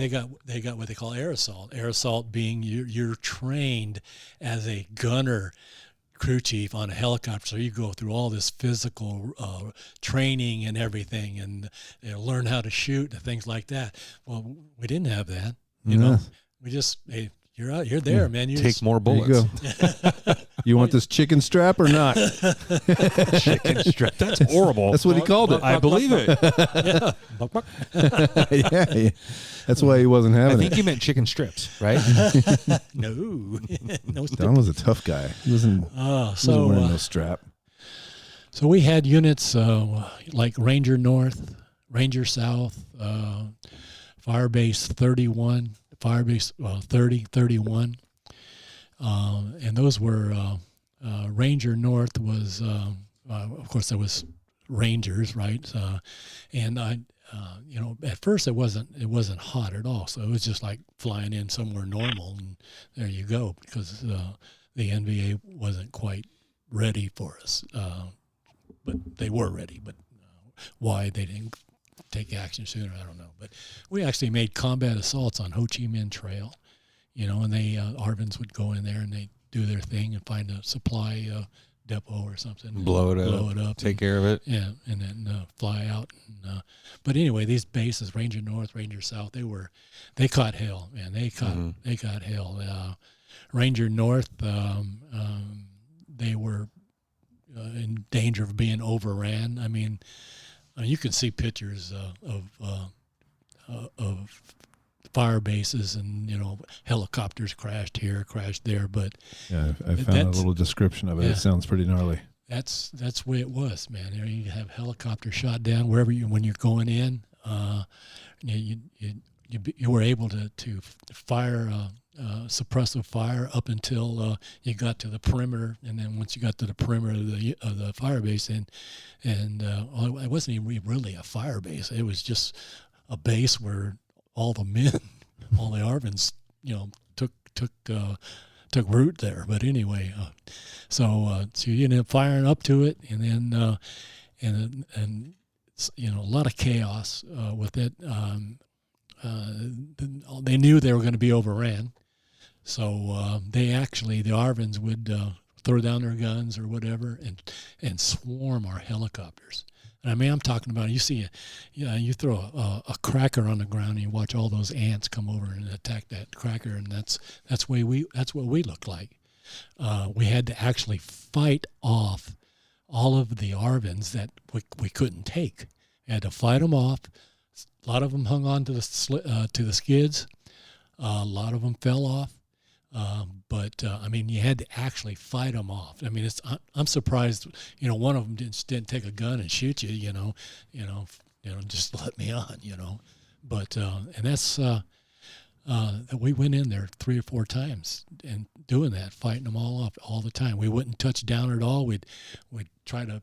B: what they call air assault. Air assault being you're trained as a gunner, crew chief on a helicopter, so you go through all this physical training and everything, and learn how to shoot and things like that. Well, we didn't have that. We just you're out. You're there, man. You
A: take more bullets.
E: You want this chicken strap or not?
A: Chicken strap. That's horrible.
E: That's what he called it.
A: I believe it.
E: Yeah. That's why he wasn't having it.
A: I think you meant chicken strips, right?
B: No.
E: Don was a tough guy. He wasn't wearing no strap.
B: So we had units like Ranger North, Ranger South, Firebase 31, Firebase 30, 31. And those were Ranger North was, of course, there was Rangers, right? And I, at first it wasn't hot at all, so it was just like flying in somewhere normal, and there you go, because the NVA wasn't quite ready for us, but they were ready. But why they didn't take action sooner. I don't know. But we actually made combat assaults on Ho Chi Minh Trail, and they ARVNs would go in there and they do their thing and find a supply depot or something.
A: Blow it up. Take care of it.
B: Yeah, and then fly out. And, but anyway, these bases, Ranger North, Ranger South, they caught hell, man. They caught hell. Ranger North, they were in danger of being overran. I mean, you can see pictures of fire bases and helicopters crashed here, crashed there. But
E: yeah, I found a little description of it. It sounds pretty gnarly.
B: That's the way it was, man. You have helicopters shot down wherever when you're going in. You were able to fire suppressive fire up until you got to the perimeter, and then once you got to the perimeter of the fire base, and it wasn't even really a fire base. It was just a base where all the men, all the ARVNs, took root there. But anyway, so you ended up firing up to it, and then and a lot of chaos with it. They knew they were going to be overran, so the ARVNs would throw down their guns or whatever and swarm our helicopters. And I mean, I'm talking about you throw a cracker on the ground and you watch all those ants come over and attack that cracker, and that's what we looked like. We had to actually fight off all of the ARVNs that we couldn't take. We had to fight them off. A lot of them hung on to the skids. A lot of them fell off. But I mean, you had to actually fight them off. I mean, I'm surprised. One of them didn't take a gun and shoot you. Just let me on. But and that's we went in there 3 or 4 times and doing that, fighting them all off all the time. We wouldn't touch down at all. We'd try to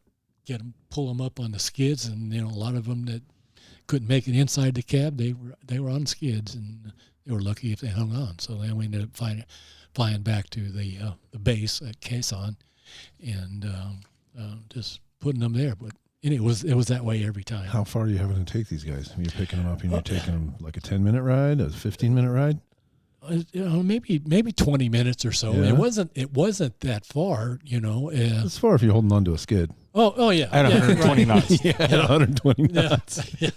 B: pull them up on the skids, and a lot of them that couldn't make it inside the cab, they were on skids, and they were lucky if they hung on. So then we ended up flying back to the base at Quezon and just putting them there. But it was that way every time.
E: How far are you having to take these guys? You're picking them up and you're taking them like a 10-minute ride, a 15-minute ride?
B: Maybe 20 minutes or so.
E: Yeah.
B: It wasn't that far,
E: It's far if you're holding on to a skid.
B: Oh yeah.
A: At 120 knots.
E: Yeah, at 120 knots.
B: Yeah.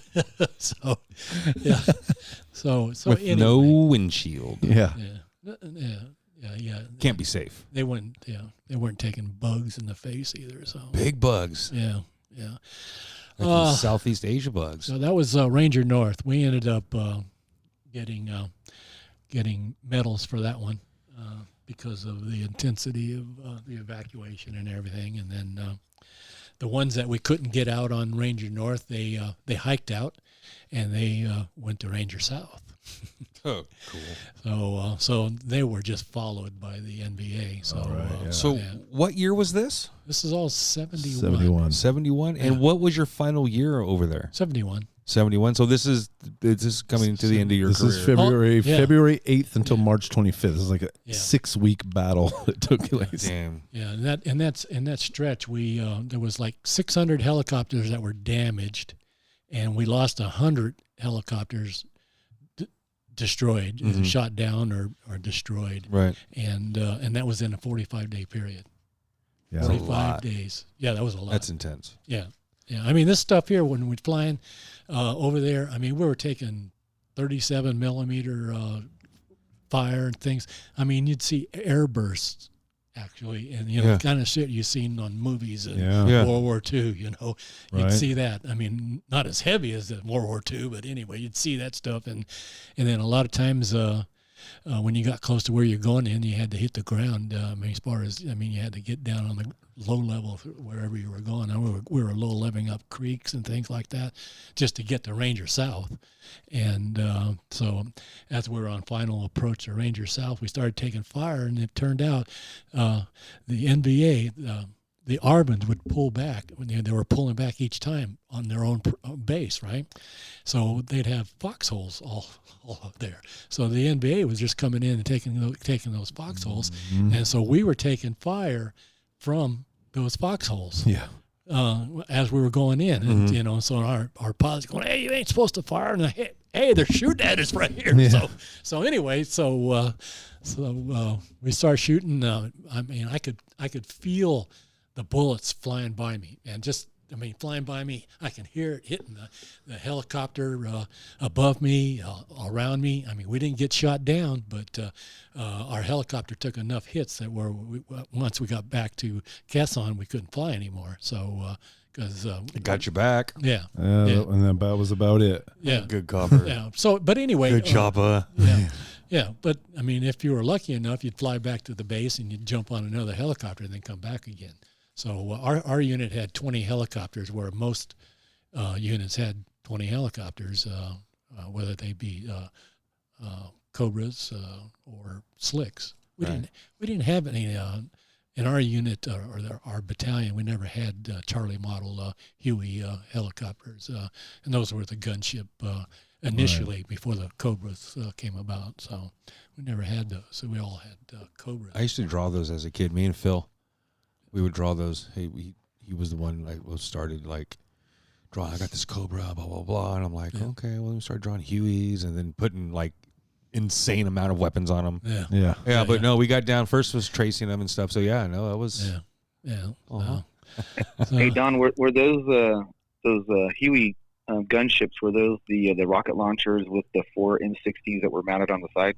B: So
A: with
B: anyway.
A: no windshield.
E: Yeah.
B: Yeah.
A: Can't be safe.
B: They weren't taking bugs in the face either. So
A: Big bugs.
B: Yeah.
A: Like these Southeast Asia bugs.
B: So that was Ranger North. We ended up getting medals for that one because of the intensity of the evacuation and everything. And then the ones that we couldn't get out on Ranger North, they hiked out and they went to Ranger South.
A: Oh, cool.
B: So they were just followed by the NBA. So,
A: So what year was this?
B: This is all 71.
A: 71. And what was your final year over there?
B: 71.
A: 71. So this is coming to the end of your career.
E: This is February 8th until March 25th. This is like a 6-week battle that took place.
A: Damn.
B: Yeah, and that's in that stretch. We there was like 600 helicopters that were damaged, and we lost 100 helicopters destroyed, either shot down or destroyed.
A: Right.
B: And that was in a 45-day period.
E: Yeah,
B: 45 days. Yeah, that was a lot.
A: That's intense.
B: Yeah. I mean, this stuff here, when we're flying over there, I mean, we were taking 37 millimeter fire and things. I mean, you'd see air bursts actually, and the kind of shit you've seen on movies in World War II. You'd see that. I mean, not as heavy as the World War II, but anyway, you'd see that stuff, and then a lot of times. When you got close to where you're going in, you had to hit the ground. I mean, you had to get down on the low level wherever you were going. We were low leveling up creeks and things like that just to get to Ranger South. And so as we were on final approach to Ranger South, we started taking fire, and it turned out the NVA, the ARVNs would pull back. They were pulling back each time on their own base, right? So they'd have foxholes all up there. So the NVA was just coming in and taking those foxholes, and so we were taking fire from those foxholes.
E: Yeah.
B: as we were going in, and so our pilot's going, "Hey, you ain't supposed to fire!" And hey, they're shooting at us right here.
E: Yeah.
B: So anyway, we start shooting. I could feel the bullets flying by me, and flying by me. I can hear it hitting the helicopter above me, around me. I mean, we didn't get shot down, but our helicopter took enough hits that once we got back to Quezon, we couldn't fly anymore. So, because
A: it got your back.
B: Yeah.
E: And that was about it.
B: Yeah.
A: Good cover.
B: Yeah. So, but anyway.
A: Good job.
B: Yeah. Yeah. But, I mean, if you were lucky enough, you'd fly back to the base and you'd jump on another helicopter and then come back again. So our unit had 20 helicopters, where most units had 20 helicopters, whether they be Cobras or Slicks. We didn't have any in our unit or our battalion. We never had Charlie model Huey helicopters, and those were the gunship initially before the Cobras came about. So we never had those. So we all had Cobras.
A: I used to draw those as a kid. Me and Phil. We would draw those. He was the one started drawing. I got this Cobra, blah blah blah, and I'm like, okay, well, let me start drawing Hueys, and then putting insane amount of weapons on them. Yeah. But no, we got down first was tracing them and stuff. So that was
B: So,
F: Hey Don, were those Huey gunships? Were those the rocket launchers with the 4 M60s that were mounted on the sides?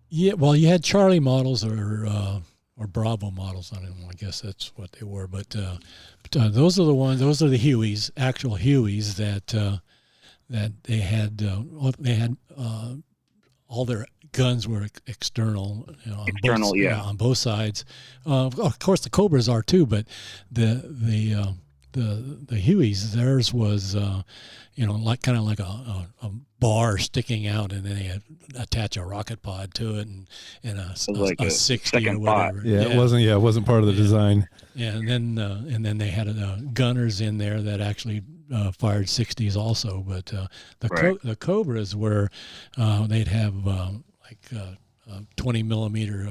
B: Yeah. Well, you had Charlie models or Bravo models on them. I guess that's what they were. But those are the ones. Those are the Hueys, actual Hueys that they had. They had all their guns were external. On both sides. Of course, the Cobras are too. But the Hueys, theirs was kind of like a bar sticking out, and then they had attach a rocket pod to it, and a 60 or whatever.
E: It wasn't part of the design.
B: Yeah, and then they had gunners in there that actually fired 60s also. But the Cobras were they'd have 20 millimeter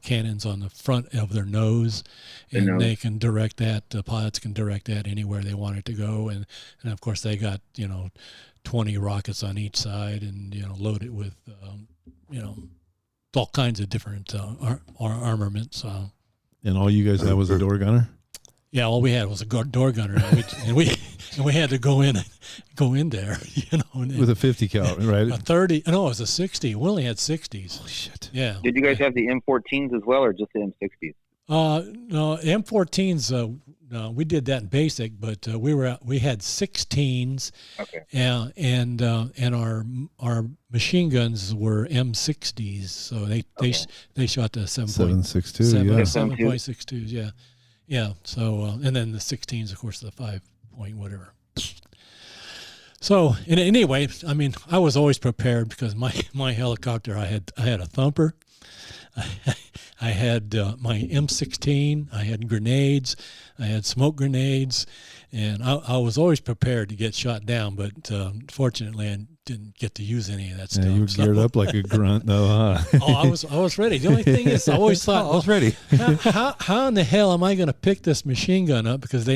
B: cannons on the front of their nose, and they can direct that. The pilots can direct that anywhere they want it to go, and of course they got 20 rockets on each side, and loaded with all kinds of different armaments.
E: And all you guys had was a door gunner.
B: Yeah, all we had was a door gunner, and we had to go in there,
E: with a 50 cal, right?
B: A 30. No, it was a 60. We only had 60s.
E: Holy shit!
B: Yeah.
F: Did you guys have the M14s as well, or just the M60s?
B: No, M14s. No, we did that in basic, but we had 16s.
F: Okay.
B: And our machine guns were M60s, so they shot the
E: 7.62,
B: 7.62s, yeah. So and then the 16s, of course, the 5 point whatever. So anyway, I mean, I was always prepared because my helicopter, I had a thumper. I had my M16. I had grenades. I had smoke grenades, and I was always prepared to get shot down. But fortunately, I didn't get to use any of that stuff.
E: You were geared up like a grunt, though, huh?
B: I was ready. The only thing is, I always thought,
A: I was ready.
B: How in the hell am I going to pick this machine gun up? Because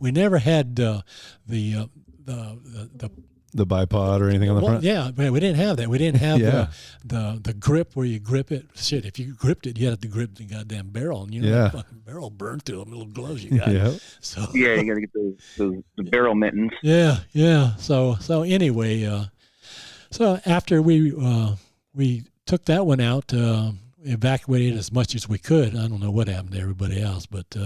B: we never had the
E: bipod or anything on the front?
B: Yeah, but we didn't have that. We didn't have the grip where you grip it. Shit, if you gripped it, you had to grip the goddamn barrel, and the fucking barrel burned through them little gloves you got.
E: Yeah.
B: So
F: you got to get the barrel mittens.
B: Yeah. So anyway, so after we took that one out, evacuated as much as we could. I don't know what happened to everybody else, but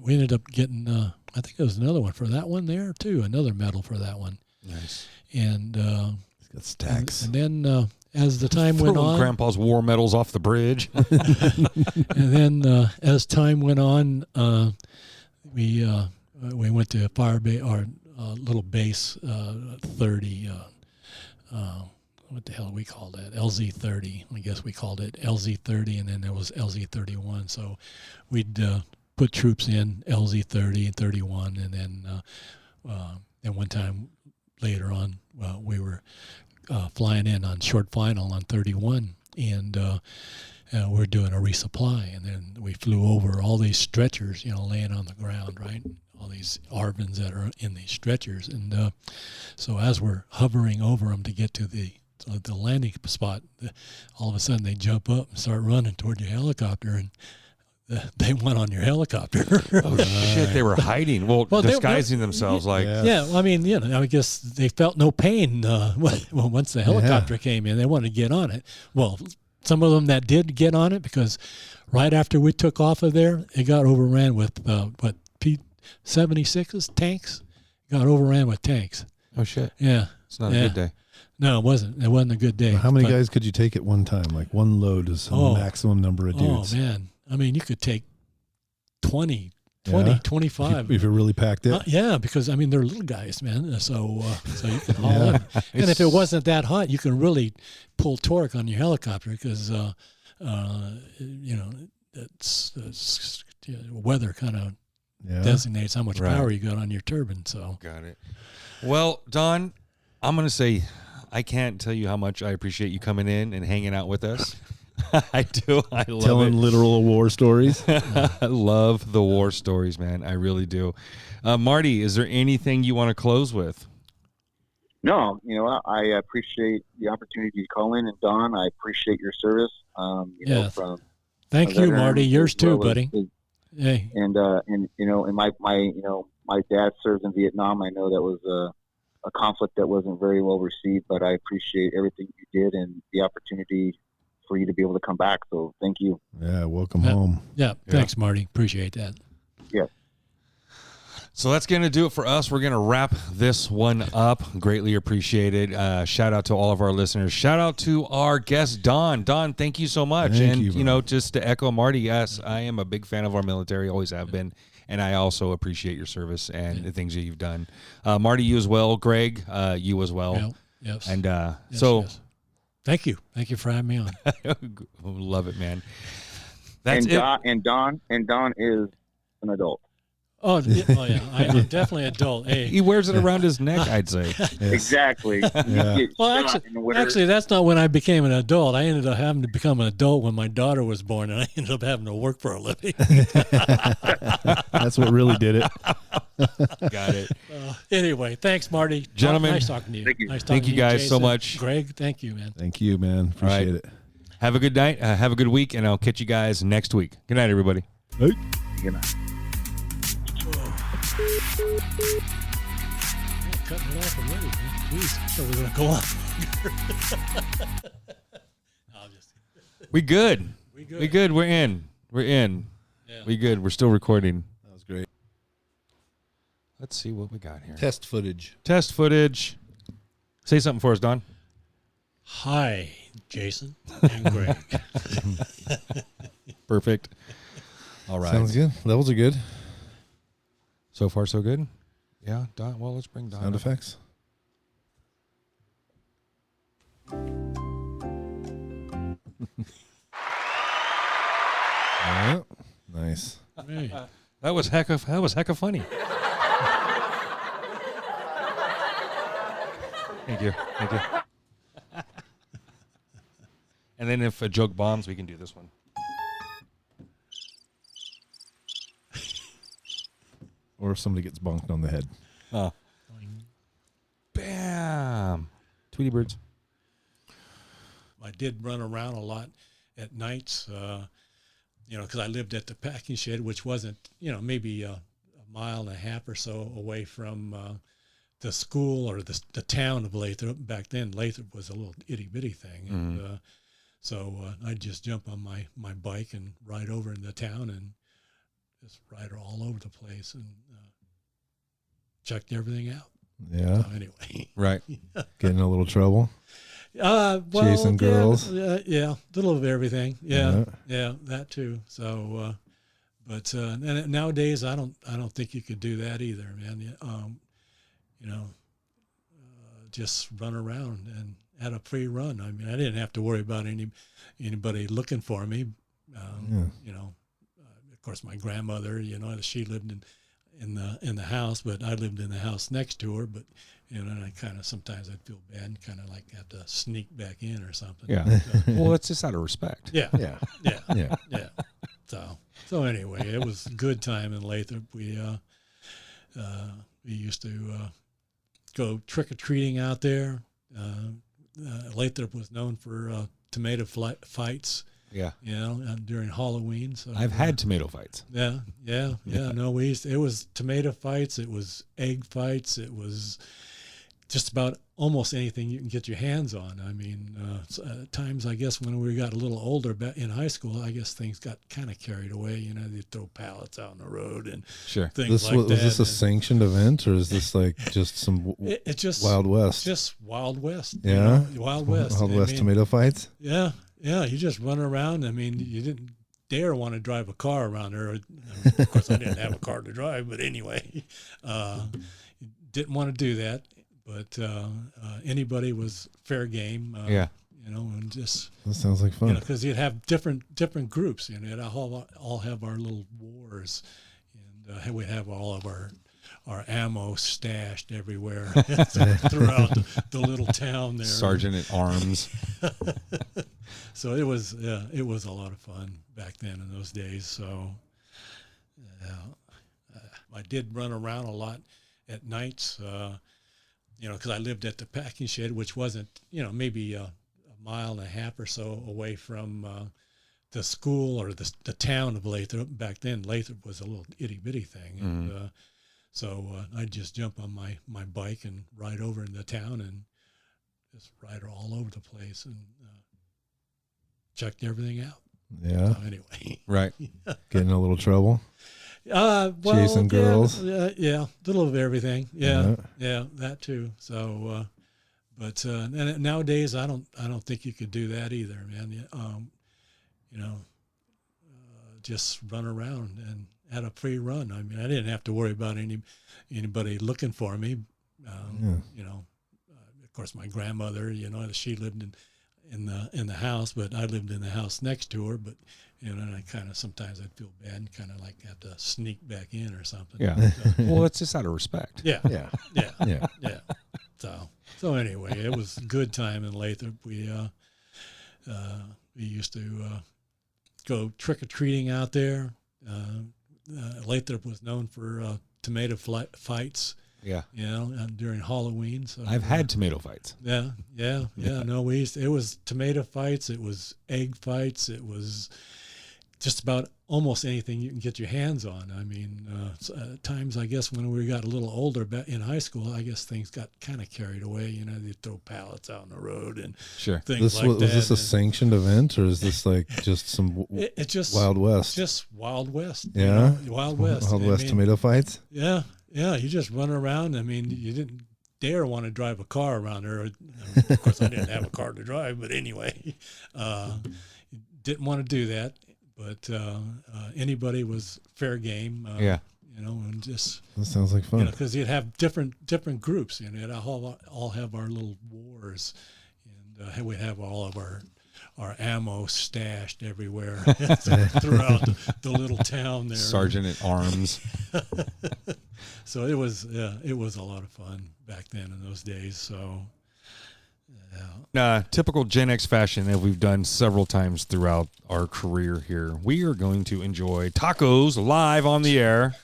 B: we ended up getting. I think there was another one for that one there too. Another medal for that one.
A: Nice.
B: And
E: He's got stacks.
B: And then as the time went on,
A: Grandpa's war medals off the bridge.
B: and then as time went on, we went to fire base, our little base 30. What the hell we called that? LZ30. I guess we called it LZ30, and then there was LZ31. So we'd put troops in LZ30 and 31, and then one time later on, we were flying in on short final on 31, and we're doing a resupply, and then we flew over all these stretchers, laying on the ground, right? All these ARVNs that are in these stretchers, and so as we're hovering over them to get to the landing spot, all of a sudden they jump up and start running toward your helicopter, and they went on your helicopter.
A: Oh shit! They were hiding. Well, disguising themselves like.
B: Yeah. Well, I mean, I guess they felt no pain. Once the helicopter came in, they wanted to get on it. Well, some of them that did get on it, because right after we took off of there, it got overran with P-76s tanks. Got overran with tanks.
A: Oh shit!
B: Yeah,
A: it's not a good day.
B: No, it wasn't. It wasn't a good day.
E: Well, how many guys could you take at one time? Like one load is the maximum number of dudes.
B: Oh man. I mean, you could take 20, 25.
E: If you're really packed in.
B: Yeah, because, I mean, they're little guys, man. So you can haul in. And if it wasn't that hot, you can really pull torque on your helicopter because, it's weather kind of designates how much power you got on your turbine. So
A: got it. Well, Don, I'm going to say I can't tell you how much I appreciate you coming in and hanging out with us. I do. I love
E: telling literal war stories.
A: I love the war stories, man. I really do. Marty, is there anything you want to close with?
F: No, I appreciate the opportunity to call in, and Don, I appreciate your service.
B: Thank you, Marty. Yours too, buddy.
F: Hey. And my dad served in Vietnam. I know that was a conflict that wasn't very well received, but I appreciate everything you did and the opportunity for you to be able to come back. So thank you.
E: Yeah. Welcome home.
B: Yeah. Thanks, Marty. Appreciate that.
F: Yeah.
A: So that's going to do it for us. We're going to wrap this one up. Greatly appreciated. Shout out to all of our listeners. Shout out to our guest, Don. Don, thank you so much.
E: Thank you,
A: just to echo Marty, yes, I am a big fan of our military, always have been. And I also appreciate your service and the things that you've done. Marty, you as well. Greg, you as well.
B: Yeah. Yes.
A: And
B: yes. Thank you. Thank you for having me on.
A: Love it, man.
F: That's and Don is an adult.
B: Oh yeah. I'm definitely an adult. Hey.
A: He wears it around his neck, I'd say.
F: Yes. Exactly.
E: Yeah.
B: Well, actually, that's not when I became an adult. I ended up having to become an adult when my daughter was born, and I ended up having to work for a living.
E: That's what really did it.
A: Got it.
B: Anyway, thanks, Marty.
A: Gentlemen,
B: nice talking to you.
F: Thank you.
B: Nice talking
A: thank you
B: to
A: guys
B: Jason.
A: so much.
B: Greg, thank you, man.
E: Thank you, man. Appreciate it.
A: Have a good night. Have a good week, and I'll catch you guys next week. Good night, everybody.
E: Hey.
F: Good night.
B: Cutting it off already, man. Jeez, I thought we were going to go on.
A: We good.
B: We good.
A: We good. We're in.
B: Yeah.
A: We good. We're still recording.
E: That was great.
A: Let's see what we got here.
E: Test footage.
A: Say something for us, Don.
B: Hi, Jason and Greg.
A: Perfect. All right.
E: Sounds good. Levels are good.
A: So far, so good. Yeah, Don. Well, let's bring Don.
E: Sound
A: up.
E: effects. Yeah. Nice.
B: Hey.
A: That was hecka funny. Thank you. And then if a joke bombs, we can do this one.
E: Or if somebody gets bonked on the head.
A: Oh. Bam. Tweety birds.
B: I did run around a lot at nights, because I lived at the packing shed, which wasn't, maybe a mile and a half or so away from the school or the town of Lathrop. Back then, Lathrop was a little itty-bitty thing. And so I'd just jump on my bike and ride over in the town and just ride all over the place and checked everything out.
E: Yeah.
B: So anyway.
A: Right.
E: Get in a little trouble.
B: Well,
E: chasing girls.
B: Yeah, a little of everything. Yeah, that too. So, but and nowadays, I don't think you could do that either, man. Just run around and had a free run. I mean, I didn't have to worry about anybody looking for me. Of course, my grandmother, she lived in the house, but I lived in the house next to her. But and I kind of sometimes I'd feel bad and kind of like have to sneak back in or something.
A: Yeah. Well, it's just out of respect.
B: Yeah.
E: Yeah.
B: Yeah.
E: Yeah.
B: Yeah. So anyway, it was a good time in Lathrop. We used to go trick or treating out there. Lathrop was known for tomato fights.
A: Yeah.
B: During Halloween. So
A: I've had tomato fights.
B: Yeah. No, it was tomato fights. It was egg fights. It was just about almost anything you can get your hands on. I mean, times, I guess, when we got a little older in high school, I guess things got kind of carried away. They'd throw pallets out on the road and things like that.
E: Was this a sanctioned event, or is this like just some Wild West?
B: Just Wild West.
E: Yeah?
B: Wild West.
E: Wild West tomato fights?
B: Yeah. Yeah, you just run around. I mean, you didn't dare want to drive a car around there. Of course, I didn't have a car to drive, but anyway, didn't want to do that. But anybody was fair game. And just
E: that sounds like fun.
B: Because you'd have different groups. You'd all have our little wars, and we'd have all of our ammo stashed everywhere throughout the little town there.
A: Sergeant at arms.
B: So it was a lot of fun back then in those days. So I did run around a lot at nights, because I lived at the packing shed, which wasn't, maybe a mile and a half or so away from the school or the town of Lathrop. Back then, Lathrop was a little itty-bitty thing. And so I'd just jump on my bike and ride over into town and just ride all over the place and checked everything out.
E: Yeah.
B: So anyway.
A: Right.
E: Get in a little trouble.
B: Chasing
E: girls.
B: Yeah, a little of everything. Yeah, that too. So, but and nowadays I don't think you could do that either, man. Just run around and had a free run. I mean, I didn't have to worry about anybody looking for me. Of course, my grandmother, she lived in the house, but I lived in the house next to her. But and I kind of sometimes I'd feel bad and kind of like have to sneak back in or something.
A: Yeah. Well, it's just out of respect.
B: Yeah.
E: Yeah.
B: Yeah.
E: Yeah.
B: Yeah. So anyway, it was a good time in Lathrop. We used to go trick or treating out there. Lathrop was known for tomato fights.
A: Yeah.
B: During Halloween. So
A: I've had tomato fights.
B: Yeah. No, it was tomato fights. It was egg fights. It was just about almost anything you can get your hands on. I mean, times, I guess, when we got a little older in high school, I guess things got kind of carried away. They'd throw pallets out on the road and things like that.
E: Was this a sanctioned event, or is this like just some Wild West?
B: Just Wild West.
E: Yeah?
B: Wild West.
E: Wild West tomato fights?
B: Yeah. Yeah, you just run around. I mean, you didn't dare want to drive a car around there. Of course, I didn't have a car to drive, but anyway, didn't want to do that. But anybody was fair game. And just
E: that sounds like fun.
B: Because you'd have different groups. You'd all have our little wars, and we'd have all of our ammo stashed everywhere throughout the little town there.
A: Sergeant at arms.
B: So it was a lot of fun back then in those days. So
A: typical Gen X fashion that we've done several times throughout our career here. We are going to enjoy tacos live on the air.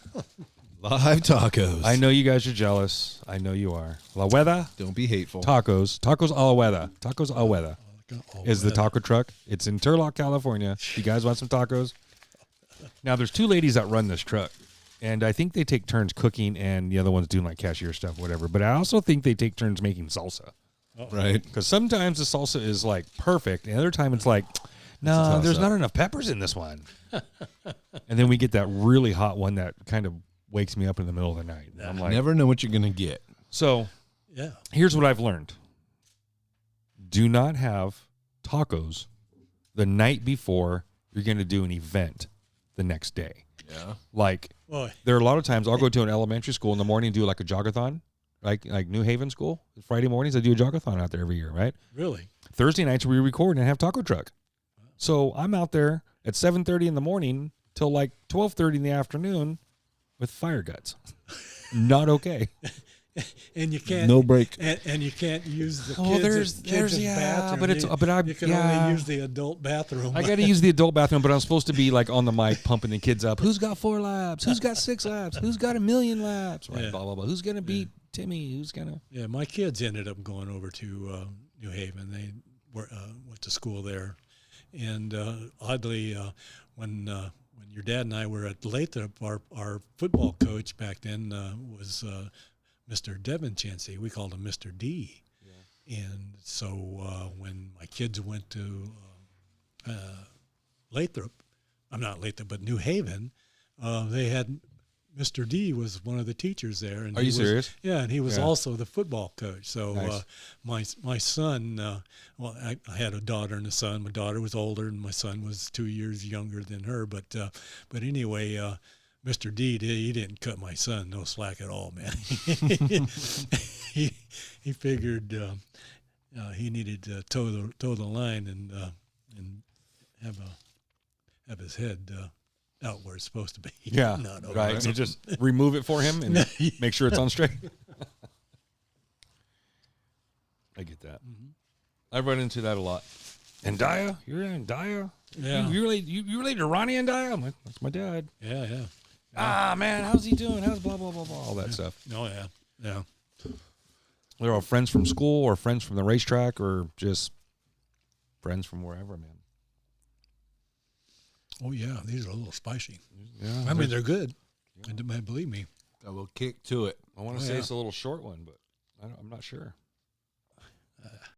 E: Live tacos.
A: I know you guys are jealous. I know you are. La Hueda.
E: Don't be hateful.
A: Tacos a la Hueda. Tacos a la Hueda is the taco truck. It's in Turlock, California. You guys want some tacos? Now, there's two ladies that run this truck, and I think they take turns cooking, and the other one's doing like cashier stuff, whatever. But I also think they take turns making salsa.
E: Right.
A: Because sometimes the salsa is like perfect, and the other time it's like, no, there's not enough peppers in this one. And then we get that really hot one that kind of wakes me up in the middle of the night. I'm like,
E: never know what you're going to get.
A: So, here's what I've learned. Do not have tacos the night before you're going to do an event the next day.
E: Yeah.
A: Like, there are a lot of times I'll go to an elementary school in the morning and do like a jogathon, like New Haven School. Friday mornings, I do a jogathon out there every year, right?
B: Really?
A: Thursday nights, we record and have taco truck. So I'm out there at 7:30 in the morning till like 12:30 in the afternoon with fire guts. Not okay.
B: And you can't
E: No break.
B: and you can't use the kids'
A: yeah,
B: bathroom.
A: but
B: you can only use the adult bathroom.
A: I got to use the adult bathroom, but I'm supposed to be like on the mic pumping the kids up. Who's got 4 laps? Who's got 6 laps? Who's got 1,000,000 laps? Right,
B: Yeah.
A: blah blah blah. Who's gonna beat Timmy? Who's gonna?
B: Yeah, my kids ended up going over to New Haven. They went to school there, and oddly, when your dad and I were at Lathrop, our football coach back then was Mr. Devin Chansey. We called him Mr. D. Yeah. And so when my kids went to Lathrop, I'm not Lathrop, but New Haven, they had Mr. D was one of the teachers there. And
A: Are you serious?
B: Yeah, and he was also the football coach. So
A: Nice.
B: my son, well, I had a daughter and a son. My daughter was older, and my son was 2 years younger than her. But anyway, Mr. D, he didn't cut my son no slack at all, man. he figured he needed to toe the line and have his head out where it's supposed to be.
A: Yeah,
B: Not over.
A: right. So just remove it for him and make sure it's on straight. I get that.
B: Mm-hmm.
A: I run into that a lot. Andaya? You're Andaya?
B: Yeah.
A: You related to Ronnie Andaya? I'm like, that's my dad.
B: Yeah.
A: Ah, man, how's he doing? How's blah, blah, blah, blah, all that stuff.
B: Oh, yeah.
A: They're all friends from school or friends from the racetrack or just friends from wherever, man.
B: Oh, yeah, these are a little spicy.
A: Yeah,
B: I mean, they're good. And believe me.
E: A little kick to it.
A: I want to say it's a little short one, but I'm not sure.